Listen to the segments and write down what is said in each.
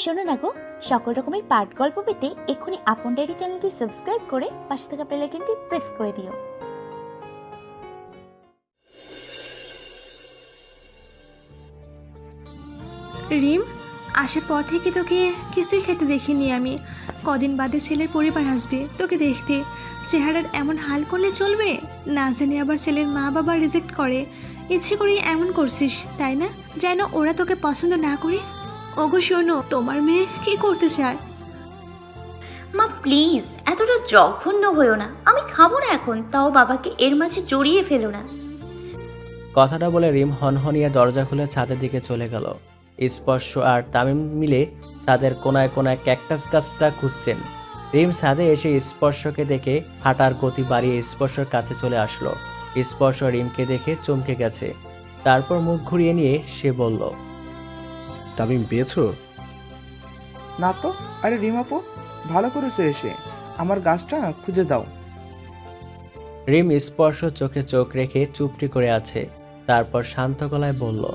শোনো না গো, সকল রকমের পাঠ গল্প পেতে এক্ষুনি আপন ডায়েরি চ্যানেলটি সাবস্ক্রাইব করে পাশে থাকা বেল আইকনটি প্রেস করে দিও। রিম, আসার পর থেকে তোকে কিছুই খেতে দেখিনি আমি। কদিন বাদে ছেলের পরিবার আসবে তোকে দেখতে, চেহারার এমন হাল করলে চলবে? না জানি আবার ছেলের মা বাবা রিজেক্ট করে। ইচ্ছে করেই এমন করছিস তাই না, যেন ওরা তোকে পছন্দ না করে? ওগো শোনো, তোমার মেয়ে কি করতে চায়? মা প্লিজ এতটা জঘন্য হয়েও না, আমি খাবো না এখন, তাও বাবাকে এর মাঝে জড়িয়ে ফেলো না। কথাটা বলে রিম হনহনিয়ে দরজা খুলে ছাদের দিকে চলে গেল। স্পর্শ আর তামিম মিলে ছাদের কোনায় কোনায় ক্যাকটাস গাছটা খুঁজছেন। রিম ছাদে এসে স্পর্শকে দেখে হাঁটার গতি বাড়িয়ে স্পর্শর কাছে চলে আসলো। স্পর্শ রিমকে দেখে চমকে গেছে, তারপর মুখ ঘুরিয়ে নিয়ে সে বলল, তামিম পেয়েছো? না তো। আরে রিমাপু, ভালো করেছো এসে, আমার গাছটা খুঁজে দাও। রিম স্পর্শ চোখে চোখ রেখে চুপটি করে আছে, তারপর শান্ত গলায় বলল,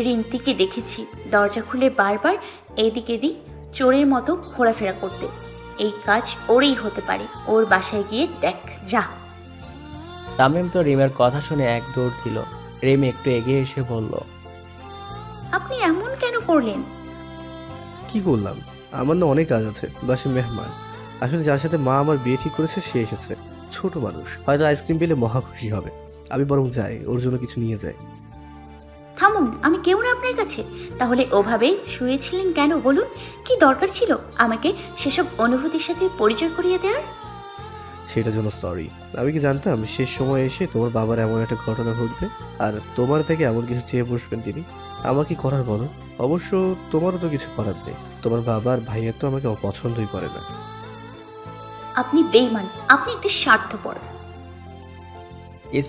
রিন্তিকে দেখেছি দরজা খুলে বারবার এদিক এদিক চোরের মতো ঘোরাফেরা করতে। এই কাজ ওরই হতে পারে, ওর বাসায় গিয়ে দেখ যা। তামিম তো রিমের কথা শুনে এক দৌড় দিল। রিম একটু এগিয়ে এসে বলল, আপনি এমন কেন করলেন? কি করলাম? আমার না অনেক কাজ আছে, বাসে মেহমান। আসলে যার সাথে মা আমার বিয়ে ঠিক করেছে সে এসেছে। ছোট মানুষ, হয়তো আইসক্রিম পেলে মহা খুশি হবে। আমি বরং যাই, ওর জন্য কিছু নিয়ে যাই। থামুন, আমি কেউ না আপনার কাছে। তাহলে ওভাবে শুয়েছিলেন কেন বলুন? কি দরকার ছিল আমাকে সেসব অনুভূতির সাথে পরিচয় করিয়ে দেওয়ার? সেটার জন্য সরি। আমি কি জানতাম শেষ সময় এসে তোমার বাবার এমন একটা ঘটনা ঘটবে, আর তোমার থেকে এমন কিছু চেয়ে বসবেন তিনি। আমার কি করার বলো? অবশ্য তোমারও তো কিছু করার নেই। তোমার বাবা আর ভাইয়ের তো আমাকে অপছন্দই করে না। আপনি বেঈমান, আপনি একটি স্বার্থপর।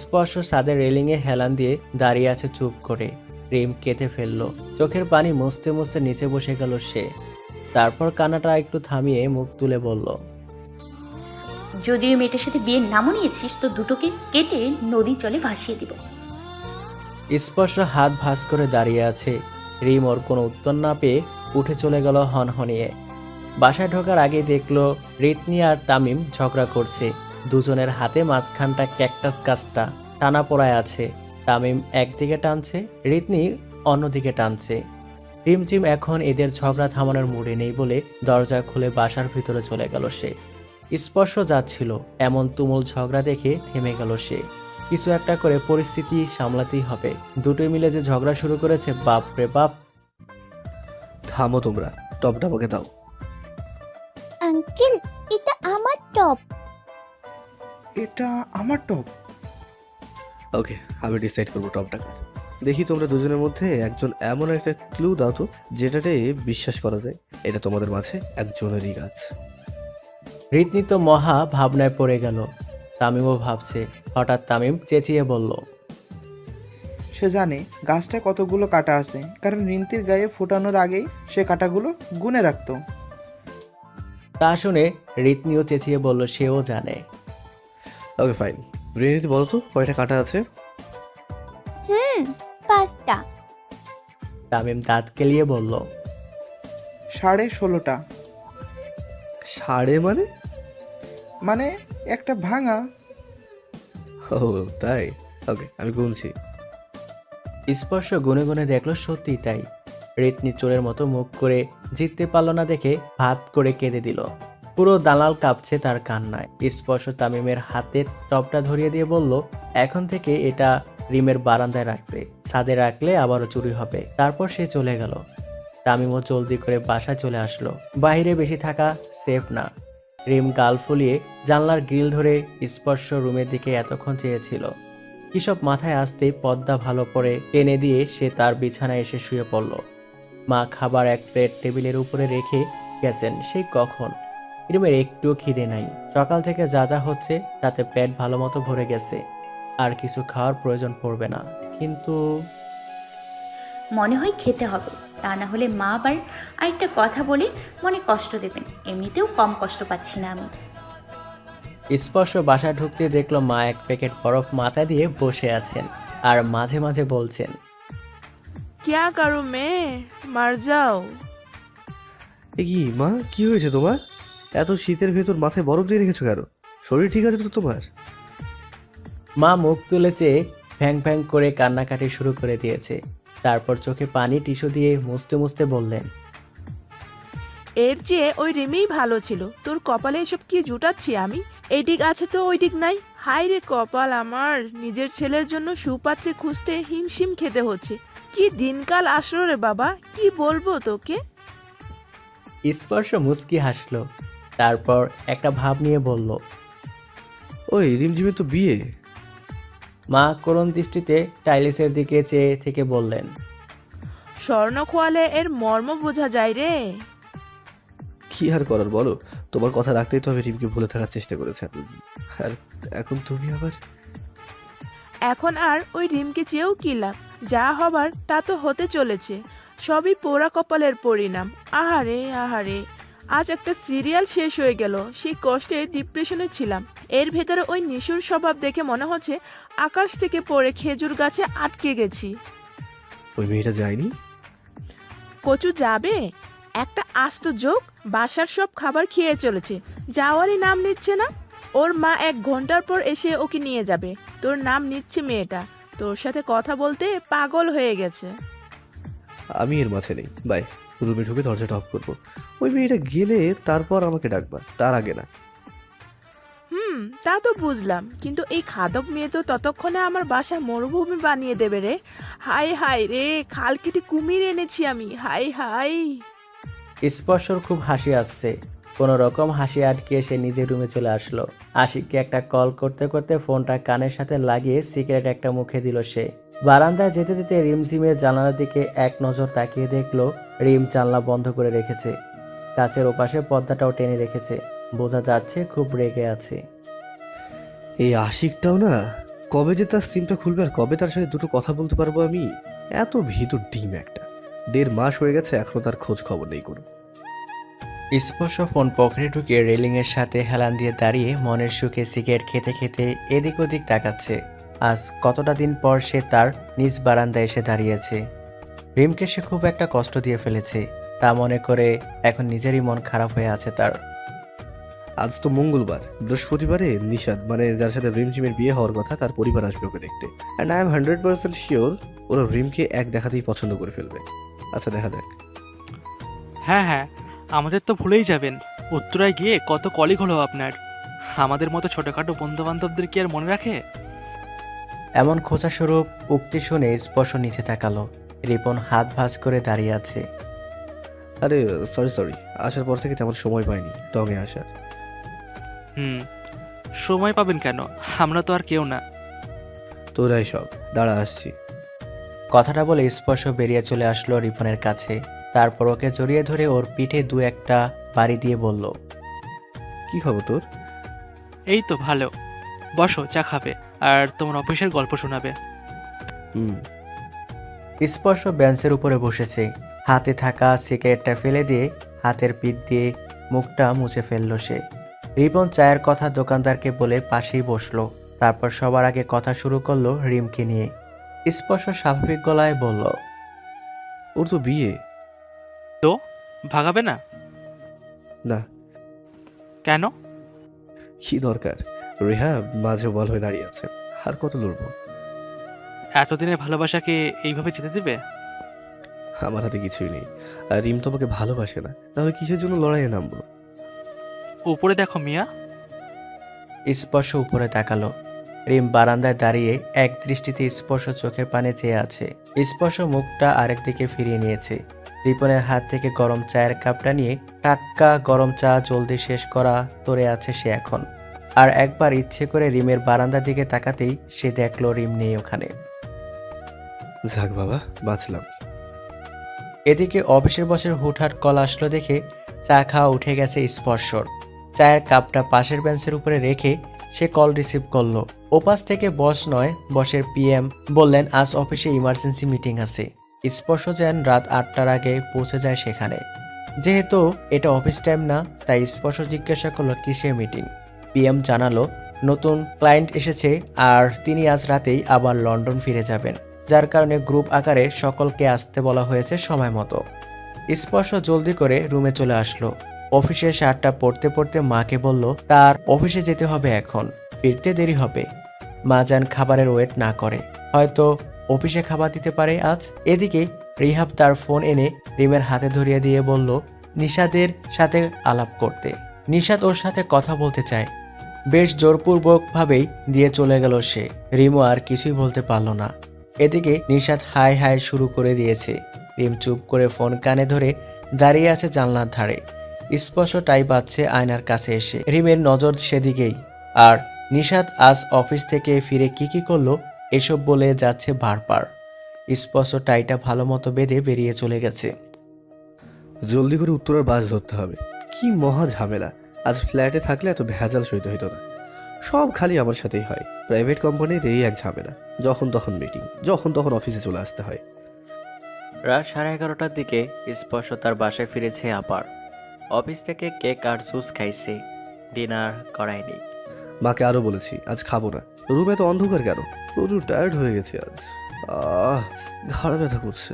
স্পর্শ ছাদের রেলিংয়ে হেলান দিয়ে দাঁড়িয়ে আছে চুপ করে। রিম কেঁদে ফেলল, চোখের পানি মুছতে মুছতে নিচে বসে গেল সে। তারপর কান্নাটা একটু থামিয়ে মুখ তুলে বলল, যদি ওই মেয়েটার সাথে বিয়ের নামও নিয়েছিস তো দুটোকে কেটে নদী জলে ভাসিয়ে দিব। স্পর্শ হাত ভাঁজ করে দাঁড়িয়ে আছে। রিম ওর কোনো উত্তর না পেয়ে উঠে চলে গেল হনহনিয়ে। বাসায় ঢোকার আগে দেখলো রিতনি আর তামিম ঝগড়া করছে। দুজনের হাতে মাঝখানটা ক্যাকটাস গাছটা টানা পড়ায় আছে। তামিম একদিকে টানছে, রিতনি অন্যদিকে টানছে। রিমঝিম এখন এদের ঝগড়া থামানোর মুডে নেই বলে দরজা খুলে বাসার ভিতরে চলে গেল সে। স্পর্শ যাচ্ছিল, এমন তুমুল ঝগড়া দেখে থেমে গেল সে। কিছু একটা করে পরিস্থিতি সামলাতেই হবে। দুটোই মিলে যে ঝগড়া শুরু করেছে, বাপ রে বাপ। থামো তোমরা, টপটা আমাকে দাও। আঙ্কেল, এটা আমার টপ। এটা আমার টপ। ওকে, আমি ডিসাইড করবো টপটা কার। দেখি তোমরা দুজনের মধ্যে একজন এমন একটা ক্লু দাও তো যেটাতে বিশ্বাস করা যায় এটা তোমাদের মাঝে একজনেরই গাছ। রিতনি তো মহা ভাবনায় পড়ে গেল। তামিমও ভাবছে। হঠাৎ তামিম চেঁচিয়ে বলল, সে জানে গাছটায় কতগুলো কাঁটা আছে, কারণ রিন্তির গায়ে ফোটানোর আগেই সে কাঁটাগুলো গুনে রাখতো। তা শুনে রিতনিও চেঁচিয়ে বলল সেও জানে। ওকে ফাইন, রিনিতি বলো তো কয়টা কাঁটা আছে? 5টা। তামিম দাঁত কেলিয়ে বলল, 16.5টা। সাড়ে মানে? মানে একটা ভাঙা। ও তাই, ওকে আমি গুনছি। স্পর্শ গুনে গুনে দেখলো সত্যি তাই। রিতনি চোরের মতো মুখ করে জিততে পারল না দেখে ভাত করে কেঁদে দিল। পুরো দালাল কাঁপছে তার কান্নায়। স্পর্শ তামিমের হাতে টপটা ধরিয়ে দিয়ে বলল, এখন থেকে এটা রিমের বারান্দায় রাখবে, ছাদে রাখলে আবারও চুরি হবে। তারপর সে চলে গেল। তামিমও জলদি করে বাসায় চলে আসলো। বাইরে বেশি থাকা সেফ না। রিম গাল ফুলিয়ে জানলার গ্রিল ধরে স্পর্শ রুমের দিকে এতক্ষণ চেয়েছিল। কিসব মাথায় আসতেই পর্দা ভালো করে টেনে দিয়ে সে তার বিছানায় এসে শুয়ে পড়ল। মা খাবার এক প্লেট টেবিলের উপরে রেখে গেছেন সেই কখন। রিমের একটুও খিদে নাই। সকাল থেকে যা যা হচ্ছে তাতে পেট ভালো মতো ভরে গেছে, আর কিছু খাওয়ার প্রয়োজন পড়বে না। কিন্তু মনে হয় খেতে হবে, তা না হলে মা আবার আরেকটা কথা বলে মনে কষ্ট দেবেন। এমনিতেও কম কষ্ট পাচ্ছি না আমি। স্পর্শ বাসায় ঢুকতে দেখলো মা এক প্যাকেট বরফ মাথা দিয়ে বসে আছেন আর মাঝে মাঝে বলছেন, क्या करूं मैं, मर जाओ। এ কি মা, কি হয়েছে তোমার? এত শীতের ভেতর মাথায় বরফ দিয়ে রেখেছো কেন? শরীর ঠিক আছে তো তোমার? মা মুখ তুলে চেয়ে ফ্যাং ফ্যাং করে কান্নাকাটি শুরু করে দিয়েছে। তারপর চোখে পানি টিস্যু দিয়ে মুছতে মুছতে বললেন, এর চেয়ে ওই রিমেই ভালো ছিল। তোর কপালে এসব কি জুটাচ্ছি আমি? এই দিক আছে তো ওই দিক নাই। হাই রে কপাল আমার, নিজের ছেলের জন্য সুপাত্রে খুঁজতে হিমশিম খেতে হচ্ছে। কি দিনকাল আসলো রে বাবা, কি বলবো তোকে। স্পর্শ মুচকি হাসলো। তারপর একটা ভাব নিয়ে বলল, ওই রিমঝিমের তো বিয়ে। মা করুণ দৃষ্টিতে টাইলিসের দিকে চেয়ে থেকে বললেন, স্বর্ণ খোয়ালে এর মর্ম বোঝা যায় রে। কি আর করার বলো, তোমার কথা রাখতেই তো আমি রিমকে ভুলে থাকার চেষ্টা করেছি এতদিন। আর এখন তুমি আবার। এখন আর ওই রিমকে চেয়েও কি লাভ, যা হবার তা তো হতে চলেছে। সবই পোড়া কপালের পরিণাম। আহারে আহারে, আজ একটা সিরিয়াল শেষ হয়ে গেল। সেই কষ্টে ডিপ্রেশনে ছিলাম। এর ভেতরে ওই নিশুর স্বভাব দেখে মনে হচ্ছে আকাশ থেকে পড়ে খেজুর গাছে আটকে গেছি। ওই মেয়েটা যায়নি? কচু যাবে? একটা আস্ত যোগ, বাসার সব খাবার খেয়ে চলেছে, যাওয়ারই নাম নিচ্ছে না। ওর মা 1 ঘন্টার পর এসে ওকে নিয়ে যাবে। তোর নাম নিচ্ছে মেয়েটা, তোর সাথে কথা বলতে পাগল হয়ে গেছে। আমি এর মাঝে নেই, বাই। রুমে ঢুকে দরজাটা অফ করবো। ওই মেয়েটা গেলে তারপর আমাকে ডাকবা, তার আগে না। তা তো বুঝলাম, কিন্তু এই খাদক মেয়ে তো ততক্ষণে আমার বাসা মরুভূমি বানিয়ে দেবে রে। হাই হাই রে, খাল কেটে কুমির এনেছি আমি। High high. স্পর্শর খুব হাসি আসছে। কোনো রকম হাসি আটকিয়ে সে নিজের রুমে চলে আসলো। আশিককে একটা কল করতে করতে ফোনটা কানের সাথে লাগিয়ে সিগারেট একটা মুখে দিল সে। বারান্দায় যেতে যেতে রিমঝিমের জানালার দিকে এক নজর তাকিয়ে দেখলো রিম জানলা বন্ধ করে রেখেছে। কাছের ওপাশে পর্দাটাও টেনে রেখেছে। বোঝা যাচ্ছে খুব রেগে আছে। এই আশিকটাও না, কবে যে তার সিমটা খুলবে আর কবে তার সাথে দুটো কথা বলতে পারবো আমি। এত ভিতর ডিম একটা। 1.5 মাস হয়ে গেছে, এখনো তার খোঁজ খবর নেই কোনো। স্পর্শ ফোন পকেটে ঢুকিয়ে রেলিংয়ের সাথে হেলান দিয়ে দাঁড়িয়ে মনের সুখে সিগারেট খেতে খেতে এদিক ওদিক তাকাচ্ছে। আজ কতটা দিন পর সে তার নিজ বারান্দায় এসে দাঁড়িয়েছে। রিমকে সে খুব একটা কষ্ট দিয়ে ফেলেছে, তা মনে করে এখন নিজেরই মন খারাপ হয়ে আছে তার। আজ তো মঙ্গলবার, বৃহস্পতিবারে নিশাদ মানে যার সাথে রিমঝিমের বিয়ে হওয়ার কথা, তার পরিবার আসবে ওকে দেখতে। অ্যান্ড আই এম 100% শিওর ওরা রিমকে এক দেখাতেই পছন্দ করে ফেলবে। আচ্ছা, দেখা যাক। হ্যাঁ হ্যাঁ, আমাদের তো ভুলেই যাবেন। উত্তরায় গিয়ে কত কলিগ হলো আপনার। আমাদের মতো ছোটোখাটো বন্ধু বান্ধবদের কি আর মনে রাখে? এমন খোঁচাস্বরূপ উক্তি শুনে স্পর্শ নিচে তাকালো। রিপন হাত ভাঁজ করে দাঁড়িয়ে আছে। আরে সরি, আসার পর থেকে তেমন সময় পাইনি টঙে আসার। সময় পাবেন কেন? আমরা তো আর কেউ না। তোরাই সব, দাঁড়া আসছি। কথাটা বলে স্পর্শ বেরিয়ে চলে আসলো রিপনের কাছে। তারপর ওকে জড়িয়ে ধরে ওর পিঠে 2-1টা বাড়ি দিয়ে বলল, কি খবর তোর? এই তো ভালো। বসো, চা খাবে আর তোমার অফিসের গল্প শোনাবে। স্পর্শ বেঞ্চের উপরে বসেছে। হাতে থাকা সিগারেটটা ফেলে দিয়ে হাতের পিঠ দিয়ে মুখটা মুছে ফেলল সে। রিপন চায়ের কথা দোকানদারকে বলে পাশেই বসলো। তারপর সবার আগে কথা শুরু করলো রিমকে নিয়ে। স্পর্শ স্বাভাবিক গলায় বলল, ওর তো বিয়ে। তো ভাগাবে না? না। কেন? কি দরকার? রেহা মাঝে বল হয়ে দাঁড়িয়ে আছে, আর কত লড়বো? এতদিনের ভালোবাসাকে এইভাবে যেতে দিবে? আমার হাতে কিছুই নেই, আর রিম তোমাকে ভালোবাসে না, তাহলে কিসের জন্য লড়াইয়ে নামবো? উপরে দেখো মিয়া। স্পর্শ উপরে তাকালো। রিম বারান্দায় দাঁড়িয়ে এক দৃষ্টিতে স্পর্শ চোখের পানে চেয়ে আছে। স্পর্শ মুখটা আরেক দিকে ফিরিয়ে নিয়েছে। রিপনের হাত থেকে গরম চায়ের কাপটা নিয়ে টাটকা গরম চা জলদি শেষ করা তোরে আছে সে এখন। আর একবার ইচ্ছে করে রিমের বারান্দার দিকে তাকাতেই সে দেখলো রিম নেই ওখানে। যাক বাবা, বাঁচলাম। এদিকে অফিসের বসের হুটহাট কল আসলো দেখে চা খাওয়া উঠে গেছে স্পর্শর। চায়ের কাপটা পাশের বেঞ্চের উপরে রেখে সে কল রিসিভ করলো। ওপাশ থেকে বস নয়, বসের পিএম বললেন আজ অফিসে ইমার্জেন্সি মিটিং আছে। স্পর্শ যেন রাত 8টার আগে পৌঁছে যায় সেখানে। যেহেতু এটা অফিস টাইম না, তাই স্পর্শ জিজ্ঞাসা করলো কিসের মিটিং। পিএম জানালো নতুন ক্লায়েন্ট এসেছে আর তিনি আজ রাতেই আবার লন্ডন ফিরে যাবেন। যার কারণে গ্রুপ আকারে সকলকে আসতে বলা হয়েছে সময় মতো। স্পর্শ জলদি করে রুমে চলে আসলো। অফিসের শার্টটা পরতে পরতে মাকে বলল তার অফিসে যেতে হবে, এখন ফিরতে দেরি হবে। মা যান খাবারের ওয়েট না করে, হয়তো অফিসে খাবার দিতে পারে আজ। এদিকে রিহাব তার ফোন এনে রিমের হাতে ধরিয়ে দিয়ে বলল নিশাদের সাথে আলাপ করতে। নিশাদ ওর সাথে কথা বলতে চায়। বেশ জোরপূর্বক ভাবেই দিয়ে চলে গেল সে। রিমও আর কিছুই বলতে পারল না। এদিকে নিশাদ হাই হাই শুরু করে দিয়েছে। রিম চুপ করে ফোন কানে ধরে দাঁড়িয়ে আছে জানলার ধারে। স্পর্শ টাই বাজছে আয়নার কাছে এসে। রিমের নজর সেদিকেই। আর নিশাদ আজ অফিস থেকে ফিরে কি করলো এসব বলে যাচ্ছে বারবার। স্পর্শ টাইটা ভালো মতো বেঁধে বেরিয়ে চলে গেছে। জলদি করে উত্তরার বাস ধরতে হবে। কি মহা ঝামেলা! আজ ফ্ল্যাটে থাকলে এত ভেজাল সইতে হইতো না। সব খালি আমার সাথেই হয়। প্রাইভেট কোম্পানির এই এক ঝামেলা, যখন তখন মিটিং, যখন তখন অফিসে চলে আসতে হয়। রাত 11:30টার দিকে স্পর্শ তার বাসায় ফিরেছে আবার। অফিস থেকে কেক আর জুস খাইছে, ডিনার করায়নি। মাকে আরো বলেছি আজ খাবো না। রুমে তো অন্ধকার কেন? প্রচুর টায়ার্ড হয়ে গেছে আজ। ঘাড় ব্যথা করছে।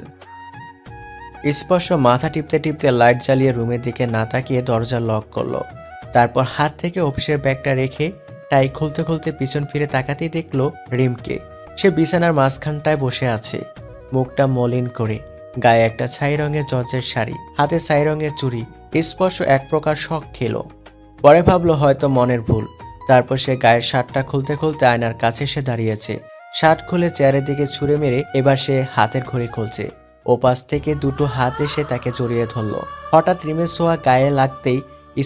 স্পর্শ মাথা টিপতে টিপতে লাইট জ্বালিয়ে রুমের দিকে না তাকিয়ে দরজা লক করলো। তারপর হাত থেকে অফিসের ব্যাগটা রেখে টাই খুলতে খুলতে পিছন ফিরে তাকাতেই দেখলো রিমকে। সে বিছানার মাঝখানটায় বসে আছে, মুখটা মলিন করে, গায়ে একটা ছাই রঙের জর্জের শাড়ি, হাতে ছাই রঙের চুড়ি। স্পর্শ এক প্রকার শখ খেলো। পরে ভাবলো হয়তো মনের ভুল। তারপর সে গায়ের শার্টটা খুলতে খুলতে আয়নার কাছে এসে দাঁড়িয়েছে। শার্ট খুলে চেয়ারের দিকে ছুঁড়ে মেরে এবার সে হাতের ঘড়ি খুলছে। ওপাশ থেকে দুটো হাত এসে তাকে জড়িয়ে ধরলো। হঠাৎ রিমের ছোঁয়া গায়ে লাগতেই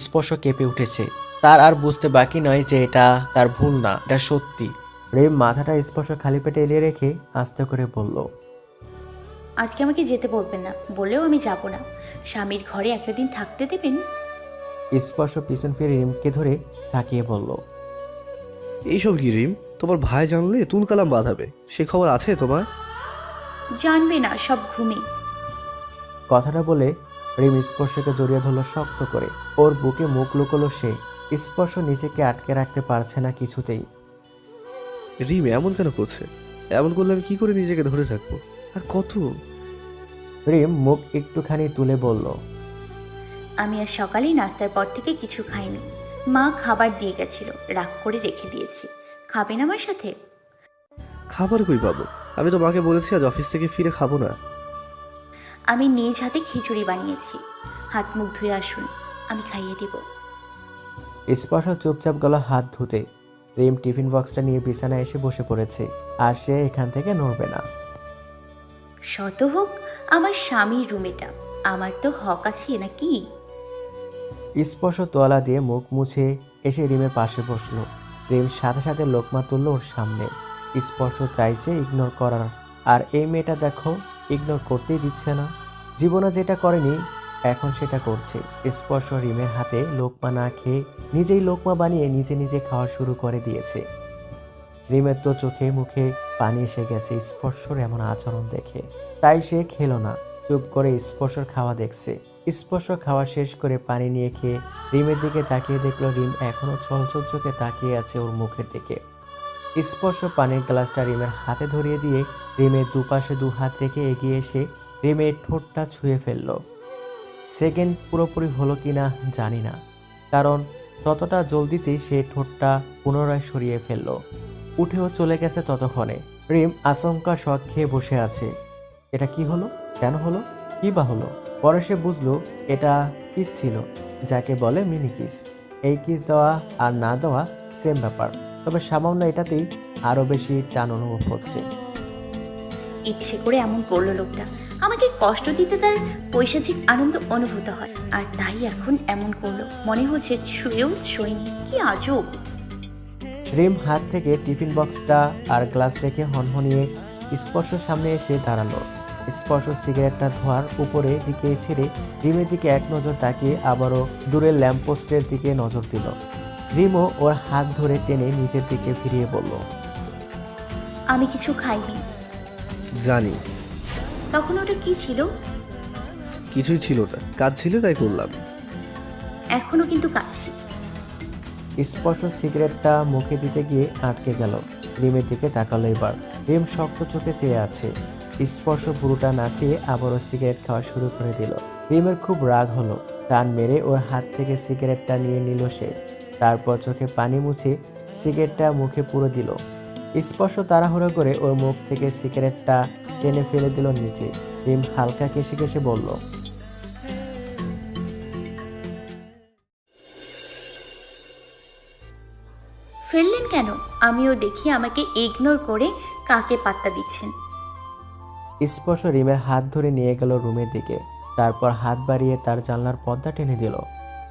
স্পর্শ কেঁপে উঠেছে। তার আর বুঝতে বাকি নয় যে এটা তার ভুল না, এটা সত্যি। রিম মাথাটা স্পর্শ খালি পেটে এলিয়ে রেখে আস্তে করে বলল, আজকে আমাকে যেতে বলবেন না, বললেও আমি যাব না। স্বামীর ঘরে একটা দিন থাকতে দেবেন? স্পর্শ পিছন ফিরে রিমকে ধরে ঝাঁকিয়ে বলল, এইসব কি রিম? তোমার ভাই জানলে তুলকালাম বাঁধাবে। সে খবর আছে তোমার? জানবে না, সব ঘুমে। কথাটা বলে রিম স্পর্শকে জড়িয়ে ধরল শক্ত করে। ওর বুকে মুখ লুকোলো সে। স্পর্শ নিজেকে আটকে রাখতে পারছে না কিছুতেই। রিম এমন কেন করছে? এমন করলে আমি কি করে নিজেকে ধরে রাখবো? আর কত? রিম মুখ একটুখানি তুলে বলল, আমি আজ সকালেই নাস্তার পর থেকে কিছু খাইনি। মা খাবার দিয়ে গেছিল, রাগ করে রেখে দিয়েছি। খাবেন আমার সাথে? খাবার কই পাবো? আমি তো মাকে বলেছি আজ অফিস থেকে ফিরে খাবো না। আমি নিজ হাতে খিচুড়ি বানিয়েছি, হাত মুখ ধুয়ে আসুন, আমি খাইয়ে দেব। স্পর্শ চুপচাপ গেল হাত ধুতে। রিম টিফিন বক্সটা নিয়ে বিছানায় এসে বসে পড়েছে। আর সে এখান থেকে নড়বে না। শত হোক আমার স্বামীর রুমেটা, আমার তো হক আছে নাকি? স্পর্শ তোয়ালা দিয়ে মুখ মুছে এসে রিমের পাশে বসলো। রিম সাথে সাথে লোকমা তুলল ওর সামনে। স্পর্শ চাইছে ইগনোর করার, আর এই মেয়েটা দেখো ইগনোর করতেই দিচ্ছে না। জীবনে যেটা করেনি এখন সেটা করছে। স্পর্শ রিমের হাতে লোকমা না খেয়ে নিজেই লোকমা বানিয়ে নিজে নিজে খাওয়া শুরু করে দিয়েছে। রিমের তো চোখে মুখে পানি এসে গেছে স্পর্শর এমন আচরণ দেখে। তাই সে খেলো না, চুপ করে স্পর্শর খাওয়া দেখছে। স্পর্শ খাওয়া শেষ করে পানি নিয়ে খেয়ে রিমের দিকে তাকিয়ে দেখলো রিম এখনো ছলছল চোখে তাকিয়ে আছে ওর মুখের দিকে। স্পর্শ পানির গ্লাসটা রিমের হাতে ধরিয়ে দিয়ে রিমের দুপাশে দু হাত রেখে এগিয়ে এসে রিমের ঠোঁটটা ছুঁয়ে ফেললো। সেকেন্ড পুরোপুরি হলো কিনা জানি না, কারণ ততটা জলদিতেই সে ঠোঁটটা পুনরায় সরিয়ে ফেললো। উঠেও চলে গেছে ততক্ষণে। রিম আচমকা শক খেয়ে বসে আছে। এটা কি হলো? কেন হলো? কি বা হলো? পরে সে বুঝলো এটা কিস ছিল, যাকে বলে মিনি কিস। এই কিস দেওয়া আর না দেওয়া সেম ব্যাপার, তবে সামান্য এটাতেই আরো বেশি টান অনুভব হচ্ছে। ইচ্ছে করে এমন করলো লোকটা, আমাকে কষ্ট দিতে তার পৈশাচিক আনন্দ অনুভূত হয়, আর তাই এখন এমন করলো। মনে হচ্ছে ছুঁয়েও ছুঁয়নি। কি আজব! রিম হাত থেকে টিফিন বক্সটা আর গ্লাস রেখে হনহনিয়ে স্পর্শের সামনে এসে দাঁড়ালো। স্পর্শ সিগারেটটা ধোয়ার উপরে দিকে ছেড়ে রিমের দিকে এক নজর তাকিয়ে আবারও দূরের ল্যাম্পপোস্টের দিকে নজর দিল। রিমও ওর হাত ধরে টেনে নিজের দিকে ফিরিয়ে বলল, আমি কিছু খাইনি। জানি। তখন ওটা কি ছিল? কিছুই ছিল না, কাজ ছিল তাই করলাম। এখনো কিন্তু কাছি। স্পর্শ সিগারেটটা মুখে দিতে গিয়ে আটকে গেল। রিমের দিকে তাকালো এবার। রিম শক্ত চোখে চেয়ে আছে। স্পর্শ পুরোটা নাচিয়ে আবারও সিগারেট খাওয়া শুরু করে দিল। রিমের খুব রাগ হলো। টান মেরে ওর হাত থেকে সিগারেটটা নিয়ে নিল সে। তারপর চোখে পানি মুছে সিগারেটটা মুখে পুরো দিল। স্পর্শ তাড়াহুড়ো করে ওর মুখ থেকে সিগারেটটা টেনে ফেলে দিল নিচে। রিম হালকা কেশে কেশে বলল, ফেললেন কেন? আমিও দেখি আমাকে ইগনোর করে কাকে পাত্তা দিচ্ছেন। স্পর্শ রিমের হাত ধরে নিয়ে গেল রুমের দিকে। তারপর হাত বাড়িয়ে তার জানলার পর্দা টেনে দিল।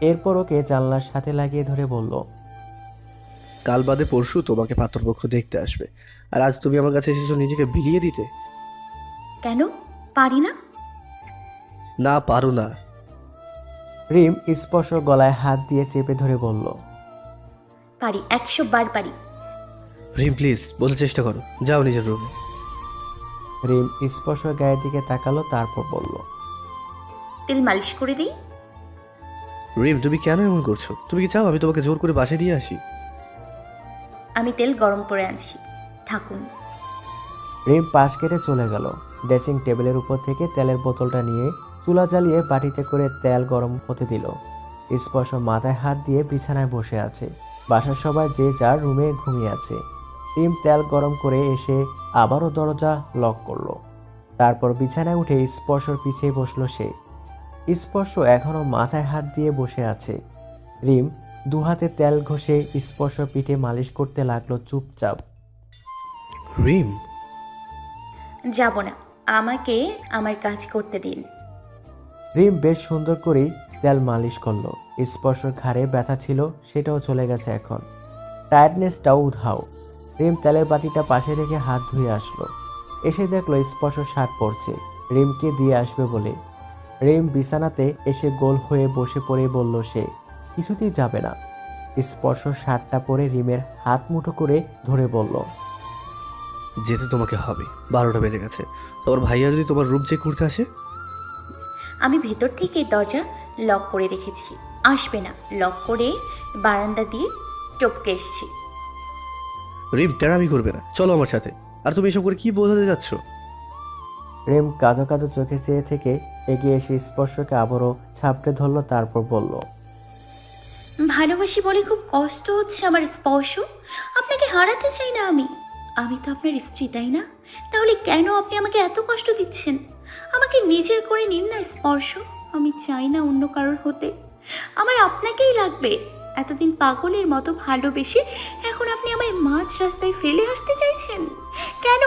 এরপর ওকে জানলার সাথে লাগিয়ে ধরে বলল, কাল বাদে পরশু তোমাকে পাত্রপক্ষ দেখতে আসবে, আর আজ তুমি আমার কাছে এসেছো নিজেকে বিলিয়ে দিতে। কেন পারি না? না পারো না। রিম স্পর্শ গলায় হাত দিয়ে চেপে ধরে বলল, পারি, 100 বার পারি। রিম প্লিজ বলার চেষ্টা করো, যাও নিজের রুমে। রিম স্পর্শর গায়ের দিকে তাকালো, তারপর বলল, তেল মালিশ করে দিই? রিম তুমি কেন এমন করছো? তুমি কি চাও আমি তোমাকে জোর করে বাসায় দিয়ে আসি? আমি তেল গরম করে আনছি, থাকুন। রিম পাশ কেটে চলে গেল। ড্রেসিং টেবিলের উপর থেকে তেলের বোতলটা নিয়ে চুলা জ্বালিয়ে বাটিতে করে তেল গরম হতে দিল। স্পর্শ মাথায় হাত দিয়ে বিছানায় বসে আছে। বাসার সবাই যে যার রুমে ঘুমিয়ে আছে। রিম তেল গরম করে এসে আবারও দরজা লক করলো। তারপর বিছানায় উঠে স্পর্শর পিছিয়ে বসলো সে। স্পর্শ এখনো মাথায় হাত দিয়ে বসে আছে। রিম দুহাতে তেল ঘষে স্পর্শ পিঠে মালিশ করতে লাগলো চুপচাপ। রিম যাব না, আমাকে আমার কাজ করতে দিন। রিম বেশ সুন্দর করেই তেল মালিশ করলো। স্পর্শর ঘাড়ে ব্যথা ছিল, সেটাও চলে গেছে এখন। টায়ার্ডনেসটাও উধাও। রিম তেলের বাটিটা পাশে রেখে হাত ধুয়ে আসলো। এসে দেখলো স্পর্শ শার্ট পরছে, রিমকে দিয়ে আসবে বলে। রিম বিছানাতে এসে গোল হয়ে বসে পড়ে বলল সে কিছুতেই যাবে না। স্পর্শ শার্টটা পরে রিমের হাত মুঠো করে ধরে বলল, যেতে তোমাকে হবে, 12টা বেজে গেছে। তোমার ভাইয়া যদি তোমার রুম চেক করতে আসে? আমি ভেতর থেকে দরজা লক করে রেখেছি, আসবে না। লক করে বারান্দা দিয়ে টপকে এসছি। রিম টেরামি করবে না, চলো আমার সাথে। আর তুমি এসব করে কি বোঝাতে যাচ্ছ? রিম কাঁদো কাঁদো চোখে চেয়ে থেকে এগিয়ে এসে স্পর্শকে আবারও ছাপড়ে ধরলো, তারপর বলল, ভালোবাসি বলে খুব কষ্ট হচ্ছে আমার স্পর্শ। আপনাকে হারাতে চাই না আমি। আমি তো আপনার স্ত্রী, তাই না? তাহলে কেন আপনি আমাকে এত কষ্ট দিচ্ছেন? আমাকে নিজের করে নিন না স্পর্শ। আমি চাই না অন্য কারোর হতে, আমার আপনাকেই লাগবে। এতদিন পাগলের মতো ভালোবেসে এখন আপনি আমায় মাঝ রাস্তায় ফেলে আসতে চাইছেন কেন?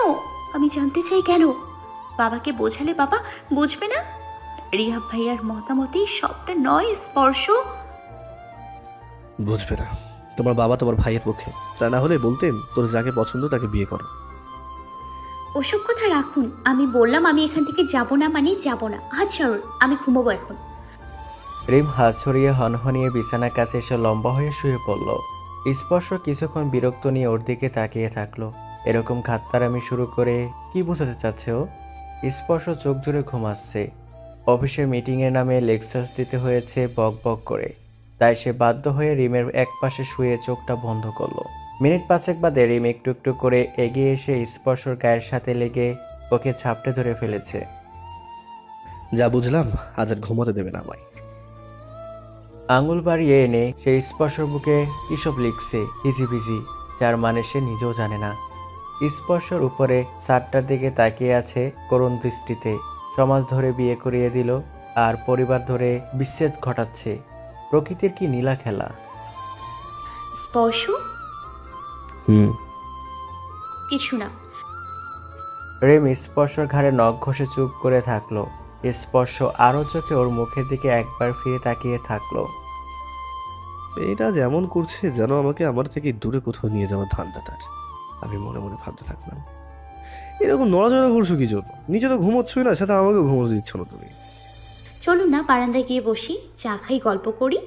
আমি জানতে চাই কেন? বাবাকে বোঝালে বাবা বুঝবে না? রিহাব ভাইয়ার মতামতেই সবটা নয় স্পর্শ। বুঝবে না। তোমার বাবা তোমার ভাইয়ের পক্ষে, তা না হলে বলতেন তোর যাকে পছন্দ তাকে বিয়ে করো। ওসব কথা রাখুন। আমি বললাম আমি এখান থেকে যাব না মানে যাব না। হাত ছাড়ুন, আমি ঘুমোবো এখন। রিম হাত ছড়িয়ে হনহনিয়ে বিছানার কাছে এসে লম্বা হয়ে শুয়ে পড়ল। স্পর্শ কিছুক্ষণ বিরক্ত নিয়ে ওর দিকে তাকিয়ে থাকলো। এরকম খাত্তারামি শুরু করে কি বোঝাতে চাচ্ছে ও? স্পর্শ চোখ জুড়ে ঘুমাচ্ছে। অফিসের মিটিংয়ের নামে লেকচার্স দিতে হয়েছে বক বক করে, তাই সে বাধ্য হয়ে রিমের একপাশে শুয়ে চোখটা বন্ধ করলো। মিনিট 5 বাদে রিম একটু একটু করে এগিয়ে এসে স্পর্শর গায়ের সাথে লেগে ওকে ছাপটে ধরে ফেলেছে। যা বুঝলাম, আজ আর ঘুমোতে দেবে না আমায়। আঙুল বাড়িয়ে এনে সে স্পর্শর বুকে কিসব লিখছে হিজিবিজি, যার মানে সে নিজেও জানে না। স্পর্শর উপরে ছাদটার দিকে তাকিয়ে আছে করুণ দৃষ্টিতে। সমাজ ধরে বিয়ে করিয়ে দিল আর পরিবার ধরে বিচ্ছেদ ঘটাচ্ছে। প্রকৃতির কি নীলা খেলা। স্পর্শ হুম কিছু না। রিম স্পর্শর ঘাড়ে নখ ঘষে চুপ করে থাকলো। স্পর্শ আরো চোখে ওর মুখের দিকে একবার ফিরে তাকিয়ে থাকলো। এটা যেমন করছে যেন আমাকে আমার থেকে দূরে কোথাও নিয়ে যাওয়ার ধান্দা তার। আমি মনে মনে ভাবতে থাকলাম, এরকম নড়াচড়া করছো কি জন্য? নিচে তো ঘুমোচ্ছই না, সাথে আমাকে ঘুমোতে দিচ্ছ না তুমি। চলুন না বারান্দায় গিয়ে বসি, চা খাই, গল্প করি।